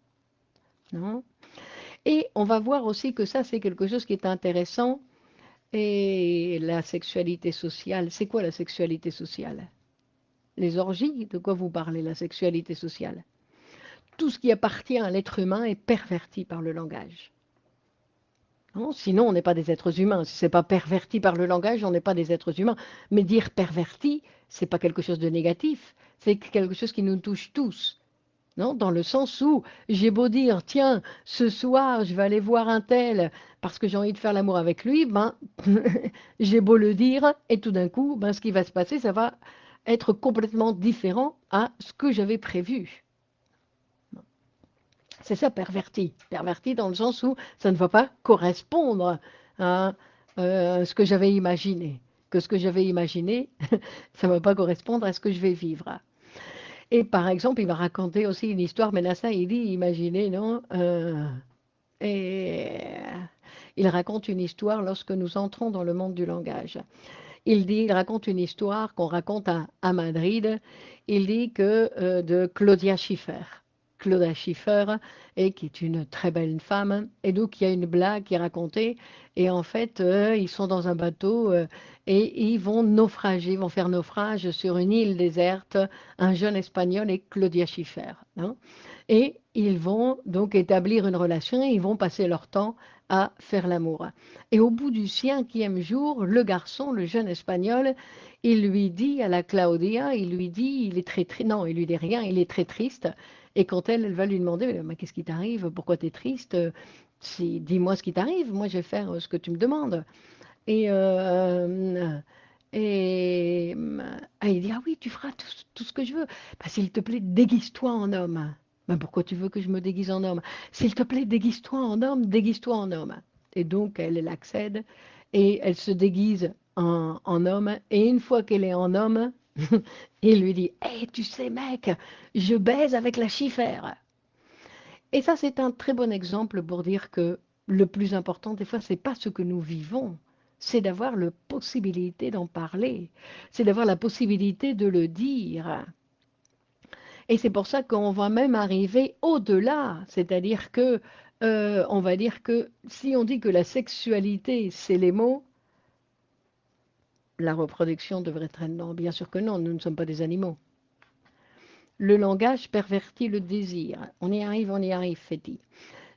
non? Et on va voir aussi que ça, c'est quelque chose qui est intéressant. Et la sexualité sociale, c'est quoi la sexualité sociale? Les orgies, de quoi vous parlez, la sexualité sociale? Tout ce qui appartient à l'être humain est perverti par le langage. Non, sinon, on n'est pas des êtres humains. Si ce n'est pas perverti par le langage, on n'est pas des êtres humains. Mais dire perverti, ce n'est pas quelque chose de négatif. C'est quelque chose qui nous touche tous. Non, dans le sens où j'ai beau dire, tiens, ce soir, je vais aller voir un tel parce que j'ai envie de faire l'amour avec lui, ben, j'ai beau le dire, et tout d'un coup, ben, ce qui va se passer, ça va être complètement différent à ce que j'avais prévu. C'est ça, perverti. Perverti dans le sens où ça ne va pas correspondre à ce que j'avais imaginé. Que ce que j'avais imaginé, ça ne va pas correspondre à ce que je vais vivre. Et par exemple, il va raconter aussi une histoire, mais là, ça, il dit, imaginez, non? Et il raconte une histoire lorsque nous entrons dans le monde du langage. Il raconte une histoire qu'on raconte à Madrid. Il dit que de Claudia Schiffer. Claudia Schiffer, et qui est une très belle femme. Et donc, il y a une blague qui est racontée. Et en fait, ils sont dans un bateau et ils vont naufrager, ils vont faire naufrage sur une île déserte, un jeune Espagnol et Claudia Schiffer, hein. Et ils vont donc établir une relation et ils vont passer leur temps à faire l'amour. Et au bout du cinquième jour, le garçon, le jeune Espagnol, il lui dit à la Claudia, il lui dit, il est très triste, non, il lui dit rien, il est très triste. Et quand elle va lui demander, mais qu'est-ce qui t'arrive? Pourquoi tu es triste? Dis-moi ce qui t'arrive, moi je vais faire ce que tu me demandes. Et, euh, il dit, ah oui, tu feras tout ce que je veux. Bah, s'il te plaît, déguise-toi en homme. Mais pourquoi tu veux que je me déguise en homme? S'il te plaît, déguise-toi en homme, déguise-toi en homme. Et donc, elle accède et elle se déguise en homme. Et une fois qu'elle est en homme, il lui dit, hé, tu sais, mec, je baise avec la chiffère. Et ça, c'est un très bon exemple pour dire que le plus important, des fois, c'est pas ce que nous vivons, c'est d'avoir la possibilité d'en parler, c'est d'avoir la possibilité de le dire. Et c'est pour ça qu'on va même arriver au-delà, c'est-à-dire que on va dire que si on dit que la sexualité, c'est les mots, la reproduction devrait être non. Bien sûr que non, nous ne sommes pas des animaux. Le langage pervertit le désir. On y arrive, Féti.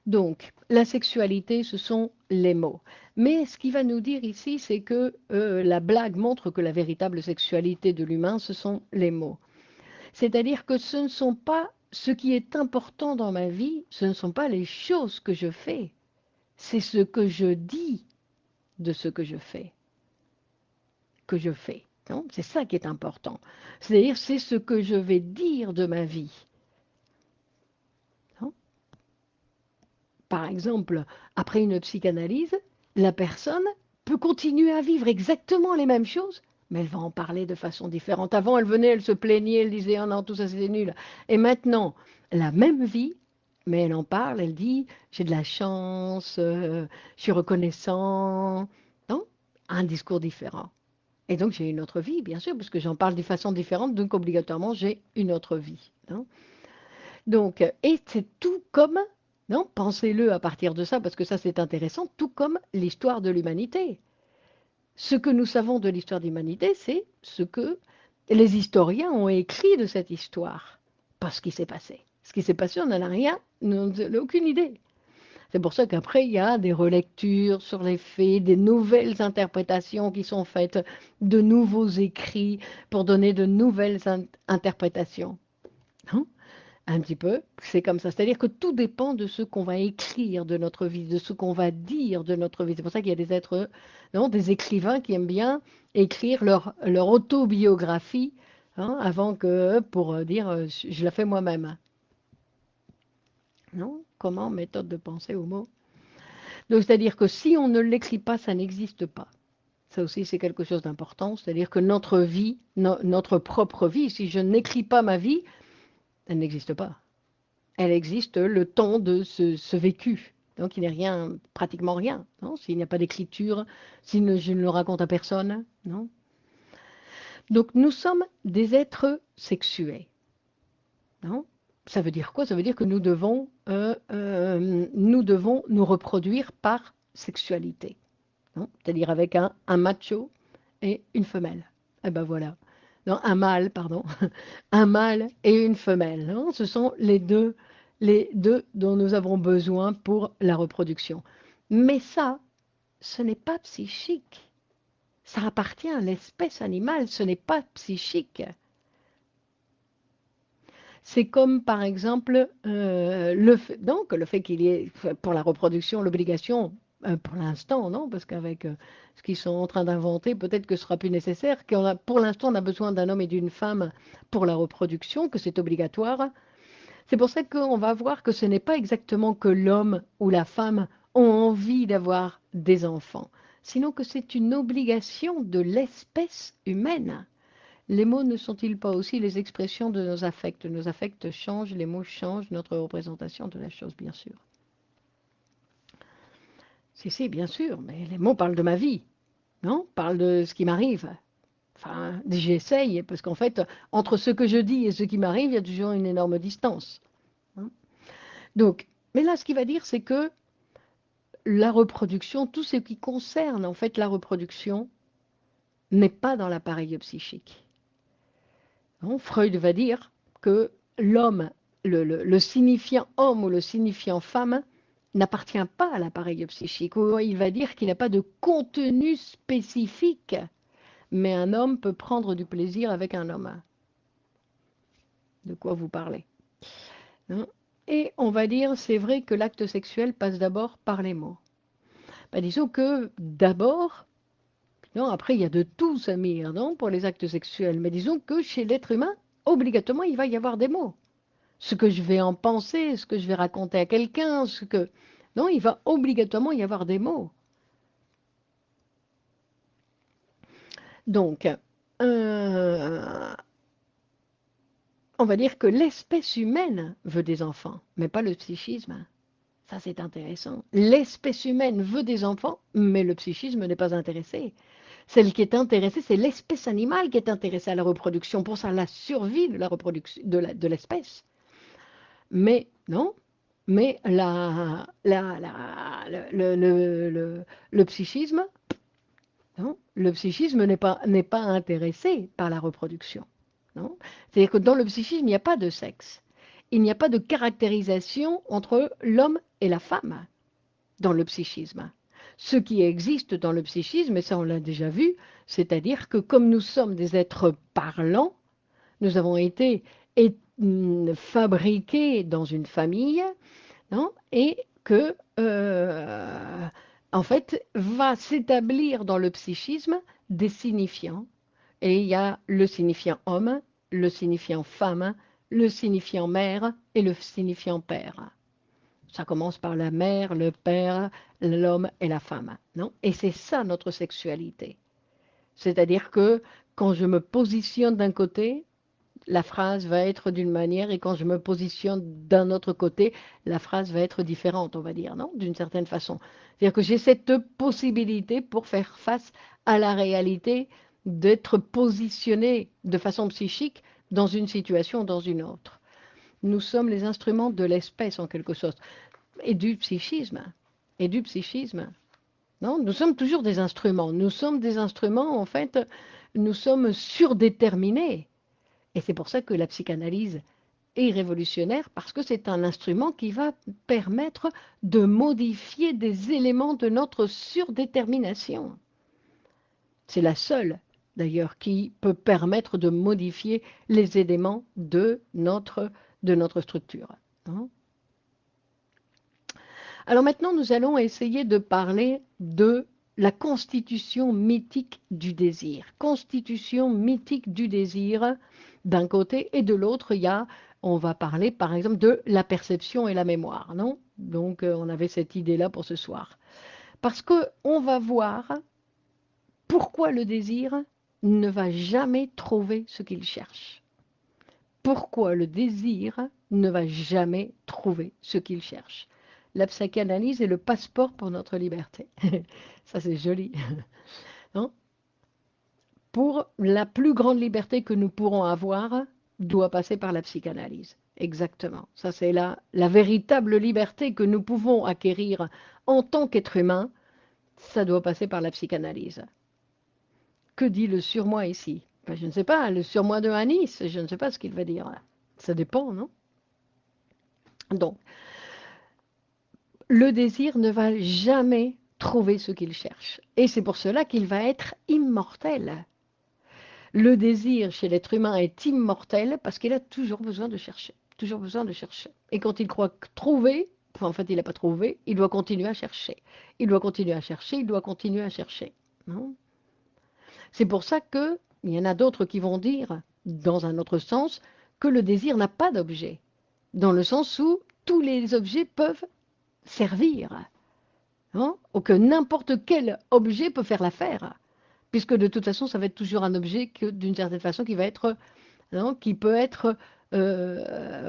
Donc, la sexualité, ce sont les mots. Mais ce qu'il va nous dire ici, c'est que la blague montre que la véritable sexualité de l'humain, ce sont les mots. C'est-à-dire que ce ne sont pas ce qui est important dans ma vie, ce ne sont pas les choses que je fais, c'est ce que je dis de ce que je fais. Non, c'est ça qui est important. C'est-à-dire, c'est ce que je vais dire de ma vie. Non. Par exemple, après une psychanalyse, la personne peut continuer à vivre exactement les mêmes choses, mais elle va en parler de façon différente. Avant, elle venait, elle se plaignait, elle disait oh non, tout ça c'était nul. Et maintenant, la même vie, mais elle en parle, elle dit j'ai de la chance, je suis reconnaissant. Non, un discours différent. Et donc j'ai une autre vie, bien sûr, parce que j'en parle de façon différente, donc obligatoirement j'ai une autre vie. Non. Donc, et c'est tout comme, non, pensez-le à partir de ça, parce que ça c'est intéressant, tout comme l'histoire de l'humanité. Ce que nous savons de l'histoire de l'humanité, c'est ce que les historiens ont écrit de cette histoire, pas ce qui s'est passé. Ce qui s'est passé, on n'en a rien, on n'a aucune idée. C'est pour ça qu'après, il y a des relectures sur les faits, des nouvelles interprétations qui sont faites, de nouveaux écrits pour donner de nouvelles interprétations. Hein. Un petit peu, c'est comme ça. C'est-à-dire que tout dépend de ce qu'on va écrire de notre vie, de ce qu'on va dire de notre vie. C'est pour ça qu'il y a des êtres, non, des écrivains qui aiment bien écrire leur autobiographie, hein, avant que pour dire je la fais moi-même. Non? Comment? Méthode de pensée au mot. Donc, c'est-à-dire que si on ne l'écrit pas, ça n'existe pas. Ça aussi, c'est quelque chose d'important. C'est-à-dire que notre vie, notre propre vie, si je n'écris pas ma vie, elle n'existe pas. Elle existe le temps de ce vécu. Donc il n'est rien, pratiquement rien, non? S'il n'y a pas d'écriture, si je ne le raconte à personne, non? Donc nous sommes des êtres sexués, non? Ça veut dire quoi? Ça veut dire que nous devons nous reproduire par sexualité, non? C'est-à-dire avec un macho et une femelle. Eh ben voilà. Non, un mâle, pardon. Un mâle et une femelle, non? Ce sont les deux dont nous avons besoin pour la reproduction. Mais ça, ce n'est pas psychique. Ça appartient à l'espèce animale, ce n'est pas psychique. C'est comme par exemple donc, le fait qu'il y ait pour la reproduction l'obligation, pour l'instant, non, parce qu'avec ce qu'ils sont en train d'inventer, peut-être que ce sera plus nécessaire, pour l'instant on a besoin d'un homme et d'une femme pour la reproduction, que c'est obligatoire. C'est pour ça qu'on va voir que ce n'est pas exactement que l'homme ou la femme ont envie d'avoir des enfants, sinon que c'est une obligation de l'espèce humaine. Les mots ne sont-ils pas aussi les expressions de nos affects? Nos affects changent, les mots changent notre représentation de la chose, bien sûr. Si, bien sûr, mais les mots parlent de ma vie, non? Parlent de ce qui m'arrive. Enfin, j'essaye, parce qu'en fait, entre ce que je dis et ce qui m'arrive, il y a toujours une énorme distance, hein. Donc, mais là, ce qu'il va dire, c'est que la reproduction, tout ce qui concerne en fait la reproduction, n'est pas dans l'appareil psychique. Non, Freud va dire que l'homme, le signifiant homme ou le signifiant femme, n'appartient pas à l'appareil psychique. Ou il va dire qu'il n'a pas de contenu spécifique, mais un homme peut prendre du plaisir avec un homme. De quoi vous parlez? Non? Et on va dire, c'est vrai que l'acte sexuel passe d'abord par les mots. Ben, disons que d'abord, non, après il y a de tout, Samir, non, pour les actes sexuels, mais disons que chez l'être humain, obligatoirement, il va y avoir des mots. Ce que je vais en penser, ce que je vais raconter à quelqu'un, ce que... Non, il va obligatoirement y avoir des mots. Donc, on va dire que l'espèce humaine veut des enfants, mais pas le psychisme. Ça, c'est intéressant. L'espèce humaine veut des enfants, mais le psychisme n'est pas intéressé. Celle qui est intéressée, c'est l'espèce animale qui est intéressée à la reproduction, pour ça la survie de la reproduction de l'espèce. Mais non, mais le psychisme, non, le psychisme n'est pas intéressé par la reproduction. Non. C'est-à-dire que dans le psychisme, il n'y a pas de sexe. Il n'y a pas de caractérisation entre l'homme et la femme dans le psychisme. Ce qui existe dans le psychisme, et ça on l'a déjà vu, c'est-à-dire que comme nous sommes des êtres parlants, nous avons été fabriqués dans une famille, non? Et que, en fait, va s'établir dans le psychisme des signifiants. Et il y a le signifiant homme, le signifiant femme, le signifiant mère et le signifiant père. Ça commence par la mère, le père, l'homme et la femme, non? Et c'est ça notre sexualité. C'est-à-dire que quand je me positionne d'un côté, la phrase va être d'une manière et quand je me positionne d'un autre côté, la phrase va être différente, on va dire, non? D'une certaine façon. C'est-à-dire que j'ai cette possibilité pour faire face à la réalité d'être positionné de façon psychique dans une situation ou dans une autre. Nous sommes les instruments de l'espèce en quelque sorte et du psychisme. Et du psychisme. Non, nous sommes toujours des instruments. Nous sommes des instruments, en fait, nous sommes surdéterminés. Et c'est pour ça que la psychanalyse est révolutionnaire, parce que c'est un instrument qui va permettre de modifier des éléments de notre surdétermination. C'est la seule, d'ailleurs, qui peut permettre de modifier les éléments de notre structure. Hein. Alors maintenant, nous allons essayer de parler de la constitution mythique du désir. Constitution mythique du désir d'un côté et de l'autre, on va parler par exemple de la perception et la mémoire, non? Donc on avait cette idée-là pour ce soir. Parce qu'on va voir pourquoi le désir ne va jamais trouver ce qu'il cherche. Pourquoi le désir ne va jamais trouver ce qu'il cherche. La psychanalyse est le passeport pour notre liberté. Ça, c'est joli. Non? Pour la plus grande liberté que nous pourrons avoir, doit passer par la psychanalyse. Exactement. Ça, c'est la véritable liberté que nous pouvons acquérir en tant qu'être humain. Ça doit passer par la psychanalyse. Que dit le surmoi ici? Ben, je ne sais pas. Le surmoi de Anis, je ne sais pas ce qu'il veut dire. Ça dépend, non? Donc, le désir ne va jamais trouver ce qu'il cherche. Et c'est pour cela qu'il va être immortel. Le désir chez l'être humain est immortel parce qu'il a toujours besoin de chercher. Toujours besoin de chercher. Et quand il croit trouver, en fait il n'a pas trouvé, il doit continuer à chercher. Il doit continuer à chercher, il doit continuer à chercher. C'est pour ça qu'il y en a d'autres qui vont dire, dans un autre sens, que le désir n'a pas d'objet. Dans le sens où tous les objets peuvent servir. Ou que n'importe quel objet peut faire l'affaire, puisque de toute façon, ça va être toujours un objet que, d'une certaine façon, qui peut être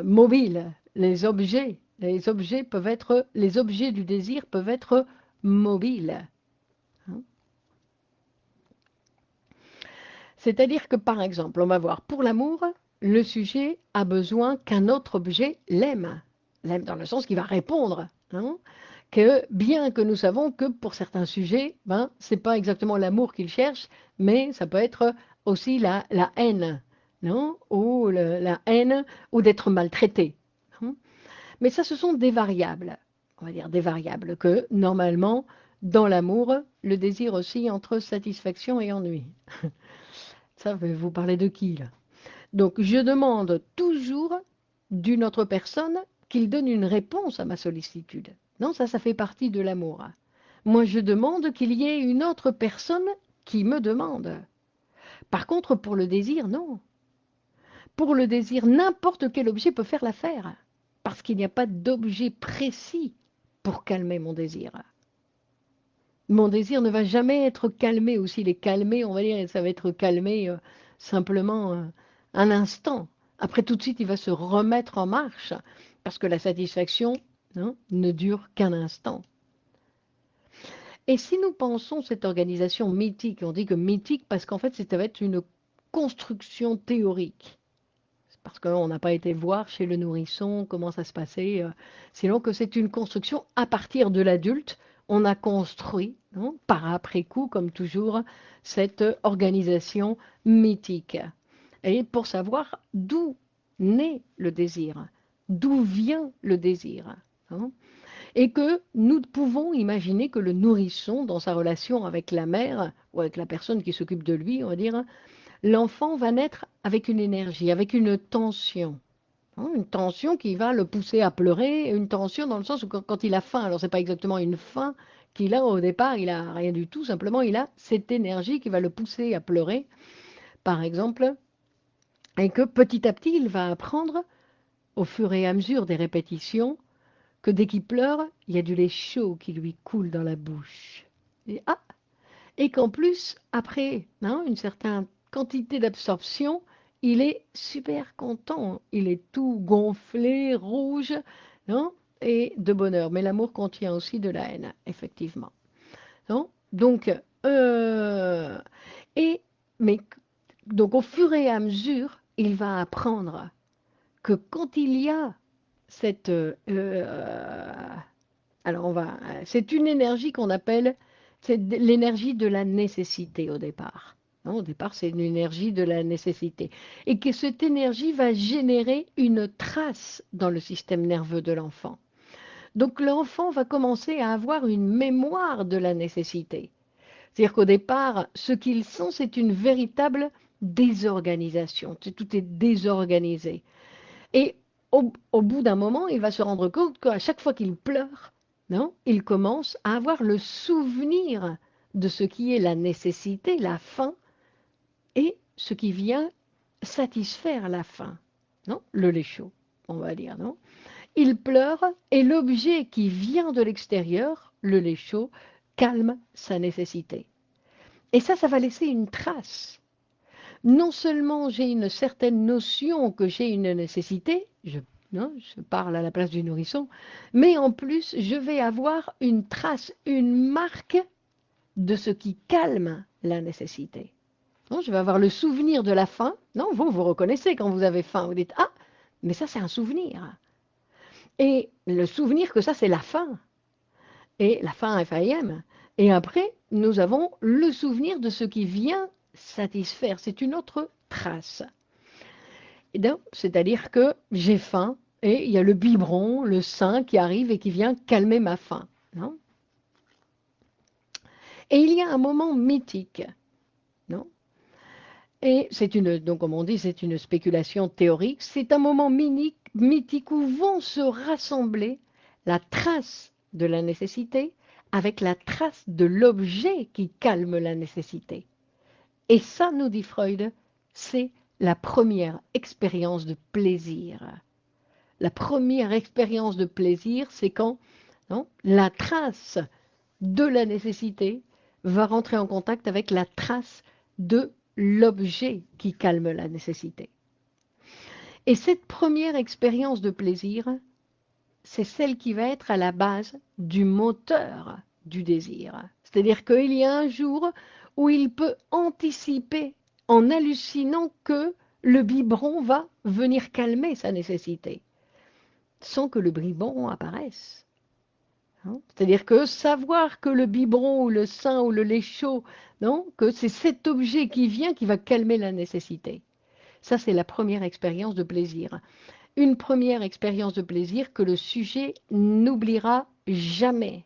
mobile. Les objets du désir peuvent être mobiles. C'est-à-dire que, par exemple, on va voir, pour l'amour, le sujet a besoin qu'un autre objet l'aime. L'aime dans le sens qu'il va répondre. Que bien que nous savons que pour certains sujets, ce n'est pas exactement l'amour qu'ils cherchent, mais ça peut être aussi la haine, non? Ou la haine, ou d'être maltraité. Mais ça, ce sont des variables, on va dire des variables, que normalement, dans l'amour, le désir oscille entre satisfaction et ennui. Ça, vous parlez de qui, là? Donc, je demande toujours d'une autre personne qu'il donne une réponse à ma sollicitude. Non, ça fait partie de l'amour. Moi, je demande qu'il y ait une autre personne qui me demande. Par contre, pour le désir, non. Pour le désir, n'importe quel objet peut faire l'affaire, parce qu'il n'y a pas d'objet précis pour calmer mon désir. Mon désir ne va jamais être calmé, ou s'il est calmé, on va dire, ça va être calmé simplement un instant. Après, tout de suite, il va se remettre en marche, parce que la satisfaction ne dure qu'un instant. Et si nous pensons cette organisation mythique, on dit que mythique parce qu'en fait, ça va être une construction théorique. C'est parce qu'on n'a pas été voir chez le nourrisson comment ça se passait, sinon que c'est une construction à partir de l'adulte. On a construit, par après coup, comme toujours, cette organisation mythique. Et pour savoir d'où naît le désir, d'où vient le désir. Et que nous pouvons imaginer que le nourrisson, dans sa relation avec la mère ou avec la personne qui s'occupe de lui, on va dire, l'enfant va naître avec une énergie, avec une tension qui va le pousser à pleurer, une tension dans le sens où quand il a faim, alors c'est pas exactement une faim qu'il a au départ, il a rien du tout, simplement il a cette énergie qui va le pousser à pleurer, par exemple, et que petit à petit il va apprendre, au fur et à mesure des répétitions, que dès qu'il pleure, il y a du lait chaud qui lui coule dans la bouche. Et qu'en plus, après une certaine quantité d'absorption, il est super content. Il est tout gonflé, rouge, et de bonheur. Mais l'amour contient aussi de la haine, effectivement. Donc, et, mais, donc, au fur et à mesure, il va apprendre que quand il y a cette c'est une énergie qu'on appelle, c'est l'énergie de la nécessité au départ. Au départ, c'est une énergie de la nécessité. Et que cette énergie va générer une trace dans le système nerveux de l'enfant. Donc l'enfant va commencer à avoir une mémoire de la nécessité. C'est-à-dire qu'au départ, ce qu'il sent, c'est une véritable désorganisation. Tout est désorganisé. Et au bout d'un moment, il va se rendre compte qu'à chaque fois qu'il pleure, non, il commence à avoir le souvenir de ce qui est la nécessité, la faim, et ce qui vient satisfaire la faim, non, le lait chaud, on va dire, non. Il pleure et l'objet qui vient de l'extérieur, le lait chaud, calme sa nécessité. Et ça va laisser une trace. Non seulement j'ai une certaine notion que j'ai une nécessité, non, je parle à la place du nourrisson, mais en plus, je vais avoir une trace, une marque de ce qui calme la nécessité. Non, je vais avoir le souvenir de la faim. Non, vous reconnaissez quand vous avez faim. Vous dites, ah, mais ça, c'est un souvenir. Et le souvenir que ça, c'est la faim. Et la faim FAIM. Et après, nous avons le souvenir de ce qui vient satisfaire. C'est une autre trace. C'est-à-dire que j'ai faim et il y a le biberon, le sein qui arrive et qui vient calmer ma faim. Non, et il y a un moment mythique. Non, et c'est une, donc comme on dit, c'est une spéculation théorique. C'est un moment mythique où vont se rassembler la trace de la nécessité avec la trace de l'objet qui calme la nécessité. Et ça, nous dit Freud, c'est la première expérience de plaisir. La première expérience de plaisir, c'est quand, non, la trace de la nécessité va rentrer en contact avec la trace de l'objet qui calme la nécessité. Et cette première expérience de plaisir, c'est celle qui va être à la base du moteur du désir. C'est-à-dire qu'il y a un jour où il peut anticiper en hallucinant que le biberon va venir calmer sa nécessité, sans que le biberon apparaisse. Hein, c'est-à-dire que savoir que le biberon ou le sein ou le lait chaud, non, que c'est cet objet qui vient qui va calmer la nécessité. Ça, c'est la première expérience de plaisir. Une première expérience de plaisir que le sujet n'oubliera jamais.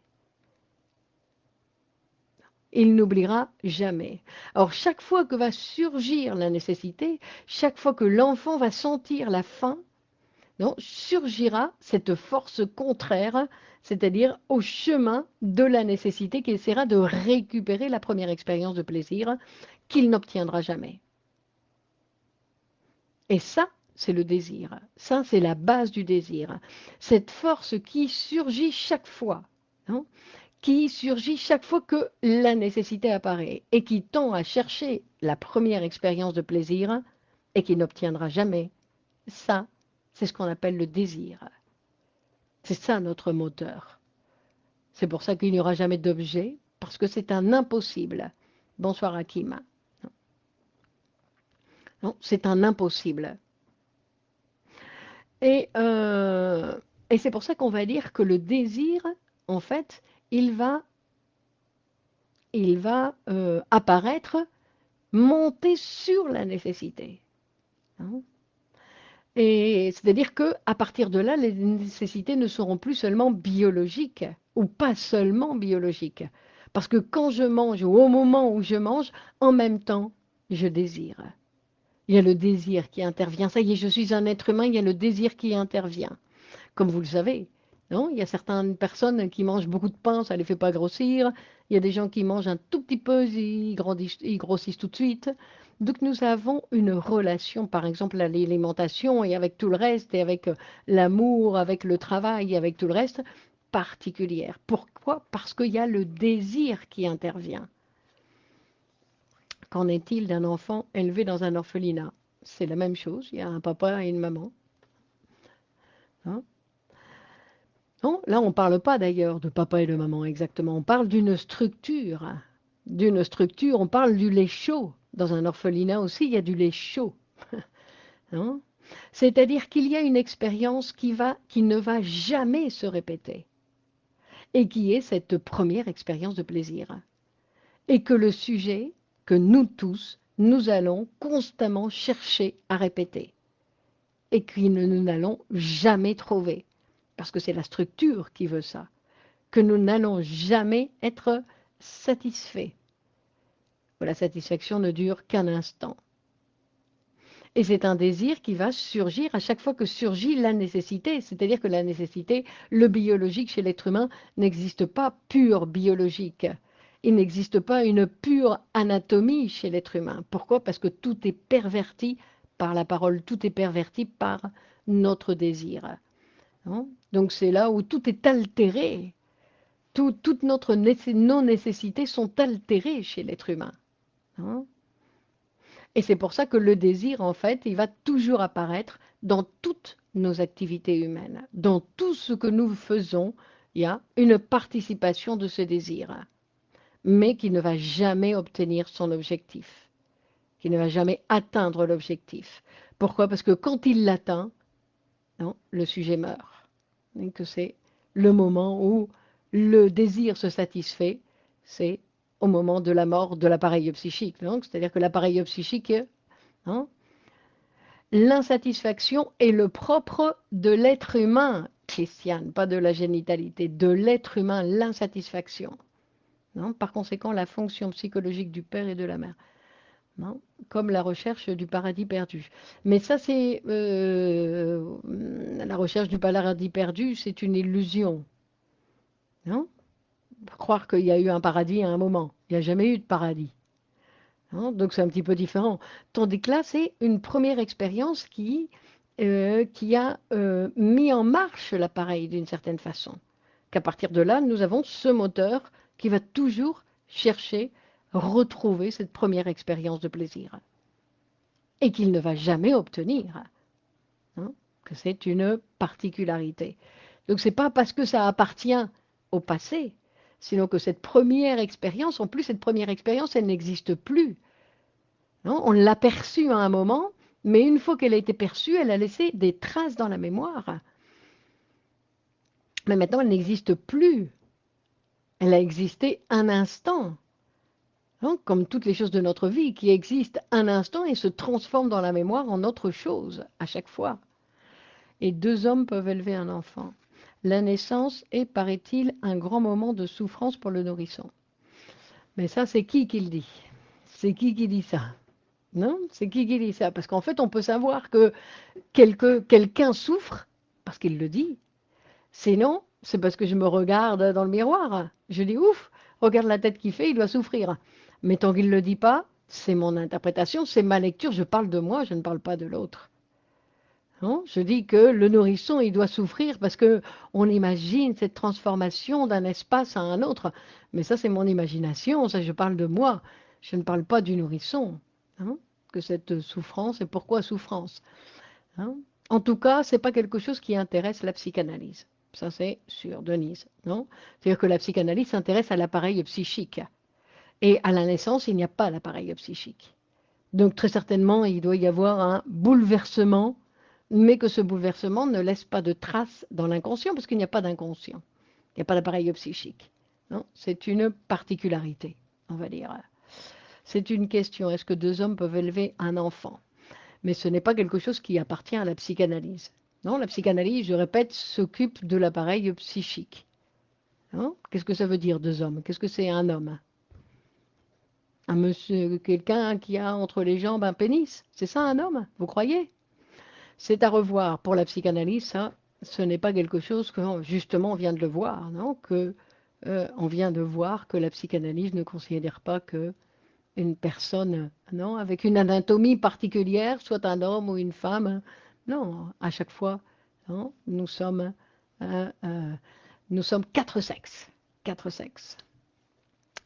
Il n'oubliera jamais. Alors, chaque fois que va surgir la nécessité, chaque fois que l'enfant va sentir la faim, non, surgira cette force contraire, c'est-à-dire au chemin de la nécessité qui essaiera de récupérer la première expérience de plaisir qu'il n'obtiendra jamais. Et ça, c'est le désir. Ça, c'est la base du désir. Cette force qui surgit chaque fois, hein, qui surgit chaque fois que la nécessité apparaît et qui tend à chercher la première expérience de plaisir et qui n'obtiendra jamais. Ça, c'est ce qu'on appelle le désir. C'est ça notre moteur. C'est pour ça qu'il n'y aura jamais d'objet, parce que c'est un impossible. Bonsoir Hakim. Non, c'est un impossible. Et, euh, et c'est pour ça qu'on va dire que le désir, en fait, il va, apparaître, monter sur la nécessité. Hein. Et c'est-à-dire qu'à partir de là, les nécessités ne seront plus seulement biologiques, ou pas seulement biologiques. Parce que quand je mange, ou au moment où je mange, en même temps, je désire. Il y a le désir qui intervient. Ça y est, je suis un être humain, il y a le désir qui intervient. Comme vous le savez, non? Il y a certaines personnes qui mangent beaucoup de pain, ça ne les fait pas grossir. Il y a des gens qui mangent un tout petit peu, ils grossissent tout de suite. Donc nous avons une relation, par exemple, à l'alimentation et avec tout le reste, et avec l'amour, avec le travail, et avec tout le reste, particulière. Pourquoi? Parce qu'il y a le désir qui intervient. Qu'en est-il d'un enfant élevé dans un orphelinat? C'est la même chose, il y a un papa et une maman. Hein. Non, là, on ne parle pas d'ailleurs de papa et de maman exactement, on parle d'une structure. D'une structure, on parle du lait chaud. Dans un orphelinat aussi, il y a du lait chaud. Hein. C'est-à-dire qu'il y a une expérience qui ne va jamais se répéter, et qui est cette première expérience de plaisir. Et que le sujet, que nous tous, nous allons constamment chercher à répéter, et que nous n'allons jamais trouver, parce que c'est la structure qui veut ça, que nous n'allons jamais être satisfaits. La satisfaction ne dure qu'un instant. Et c'est un désir qui va surgir à chaque fois que surgit la nécessité. C'est-à-dire que la nécessité, le biologique chez l'être humain n'existe pas pur biologique. Il n'existe pas une pure anatomie chez l'être humain. Pourquoi? Parce que tout est perverti par la parole, tout est perverti par notre désir. Hein. Donc c'est là où tout est altéré. Toutes nos nécessités sont altérées chez l'être humain. Hein. Et c'est pour ça que le désir, en fait, il va toujours apparaître dans toutes nos activités humaines. Dans tout ce que nous faisons, il y a une participation de ce désir, mais qui ne va jamais obtenir son objectif, qui ne va jamais atteindre l'objectif. Pourquoi? Parce que quand il l'atteint, non, le sujet meurt. Et que c'est le moment où le désir se satisfait, c'est au moment de la mort de l'appareil psychique. C'est-à-dire que l'appareil psychique, hein, l'insatisfaction est le propre de l'être humain, Christiane, pas de la génitalité, de l'être humain, l'insatisfaction. Non. Par conséquent, la fonction psychologique du père et de la mère. Non, comme la recherche du paradis perdu. Mais ça, c'est la recherche du paradis perdu, c'est une illusion. Non, croire qu'il y a eu un paradis à un moment. Il n'y a jamais eu de paradis. Non, donc c'est un petit peu différent. Tandis que là, c'est une première expérience qui a mis en marche l'appareil d'une certaine façon. Qu'à partir de là, nous avons ce moteur qui va toujours chercher, retrouver cette première expérience de plaisir. Et qu'il ne va jamais obtenir. Hein, que c'est une particularité. Donc c'est pas parce que ça appartient au passé, sinon que cette première expérience, en plus cette première expérience, elle n'existe plus. Non, on l'a perçue à un moment, mais une fois qu'elle a été perçue, elle a laissé des traces dans la mémoire. Mais maintenant, elle n'existe plus. Elle a existé un instant. Non, comme toutes les choses de notre vie qui existent un instant et se transforment dans la mémoire en autre chose à chaque fois. Et deux hommes peuvent élever un enfant. La naissance est, paraît-il, un grand moment de souffrance pour le nourrisson. Mais ça, c'est qui le dit? C'est qui dit ça? Non, c'est qui dit ça? Parce qu'en fait, on peut savoir que quelqu'un souffre parce qu'il le dit. Sinon, c'est parce que je me regarde dans le miroir. Je dis, ouf, regarde la tête qu'il fait, il doit souffrir. Mais tant qu'il ne le dit pas, c'est mon interprétation, c'est ma lecture, je parle de moi, je ne parle pas de l'autre. Non, je dis que le nourrisson, il doit souffrir parce que on imagine cette transformation d'un espace à un autre. Mais ça, c'est mon imagination, ça, je parle de moi. Je ne parle pas du nourrisson. Hein, que cette souffrance, et pourquoi souffrance? Hein. En tout cas, ce n'est pas quelque chose qui intéresse la psychanalyse. Ça, c'est sûr, Denise. Non. C'est-à-dire que la psychanalyse s'intéresse à l'appareil psychique. Et à la naissance, il n'y a pas l'appareil psychique. Donc, très certainement, il doit y avoir un bouleversement, mais que ce bouleversement ne laisse pas de traces dans l'inconscient, parce qu'il n'y a pas d'inconscient. Il n'y a pas d'appareil psychique. Non, c'est une particularité, on va dire. C'est une question. Est-ce que deux hommes peuvent élever un enfant? Mais ce n'est pas quelque chose qui appartient à la psychanalyse. Non, la psychanalyse, je répète, s'occupe de l'appareil psychique. Hein. Qu'est-ce que ça veut dire, deux hommes? Qu'est-ce que c'est un homme? Un monsieur, quelqu'un qui a entre les jambes un pénis? C'est ça un homme? Vous croyez? C'est à revoir. Pour la psychanalyse, ça, ce n'est pas quelque chose que, justement, on vient de le voir, non? On vient de voir que la psychanalyse ne considère pas que une personne, non, avec une anatomie particulière, soit un homme ou une femme. Non, à chaque fois, non, euh, euh, nous sommes quatre sexes. Quatre sexes.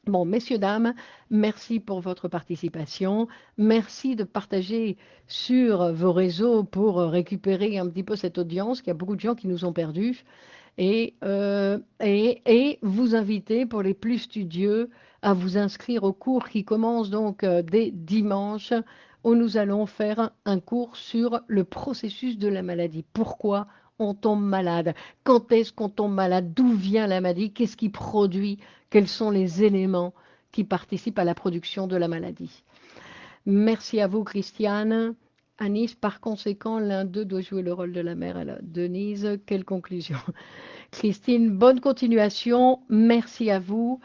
Bon, messieurs, dames, merci pour votre participation. Merci de partager sur vos réseaux pour récupérer un petit peu cette audience, qu'il y a beaucoup de gens qui nous ont perdus. Et vous inviter pour les plus studieux à vous inscrire au cours qui commence donc dès dimanche, où nous allons faire un cours sur le processus de la maladie. Pourquoi on tombe malade? Quand est-ce qu'on tombe malade? D'où vient la maladie? Qu'est-ce qui produit? Quels sont les éléments qui participent à la production de la maladie? Merci à vous, Christiane. Anis, par conséquent, l'un d'eux doit jouer le rôle de la mère. Alors, Denise, quelle conclusion? Christine, bonne continuation. Merci à vous.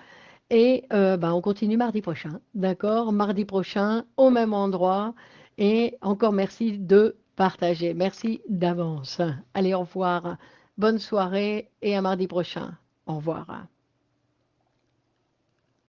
Et on continue mardi prochain. D'accord? Mardi prochain, au même endroit. Et encore merci de partager. Merci d'avance. Allez, au revoir. Bonne soirée et à mardi prochain. Au revoir.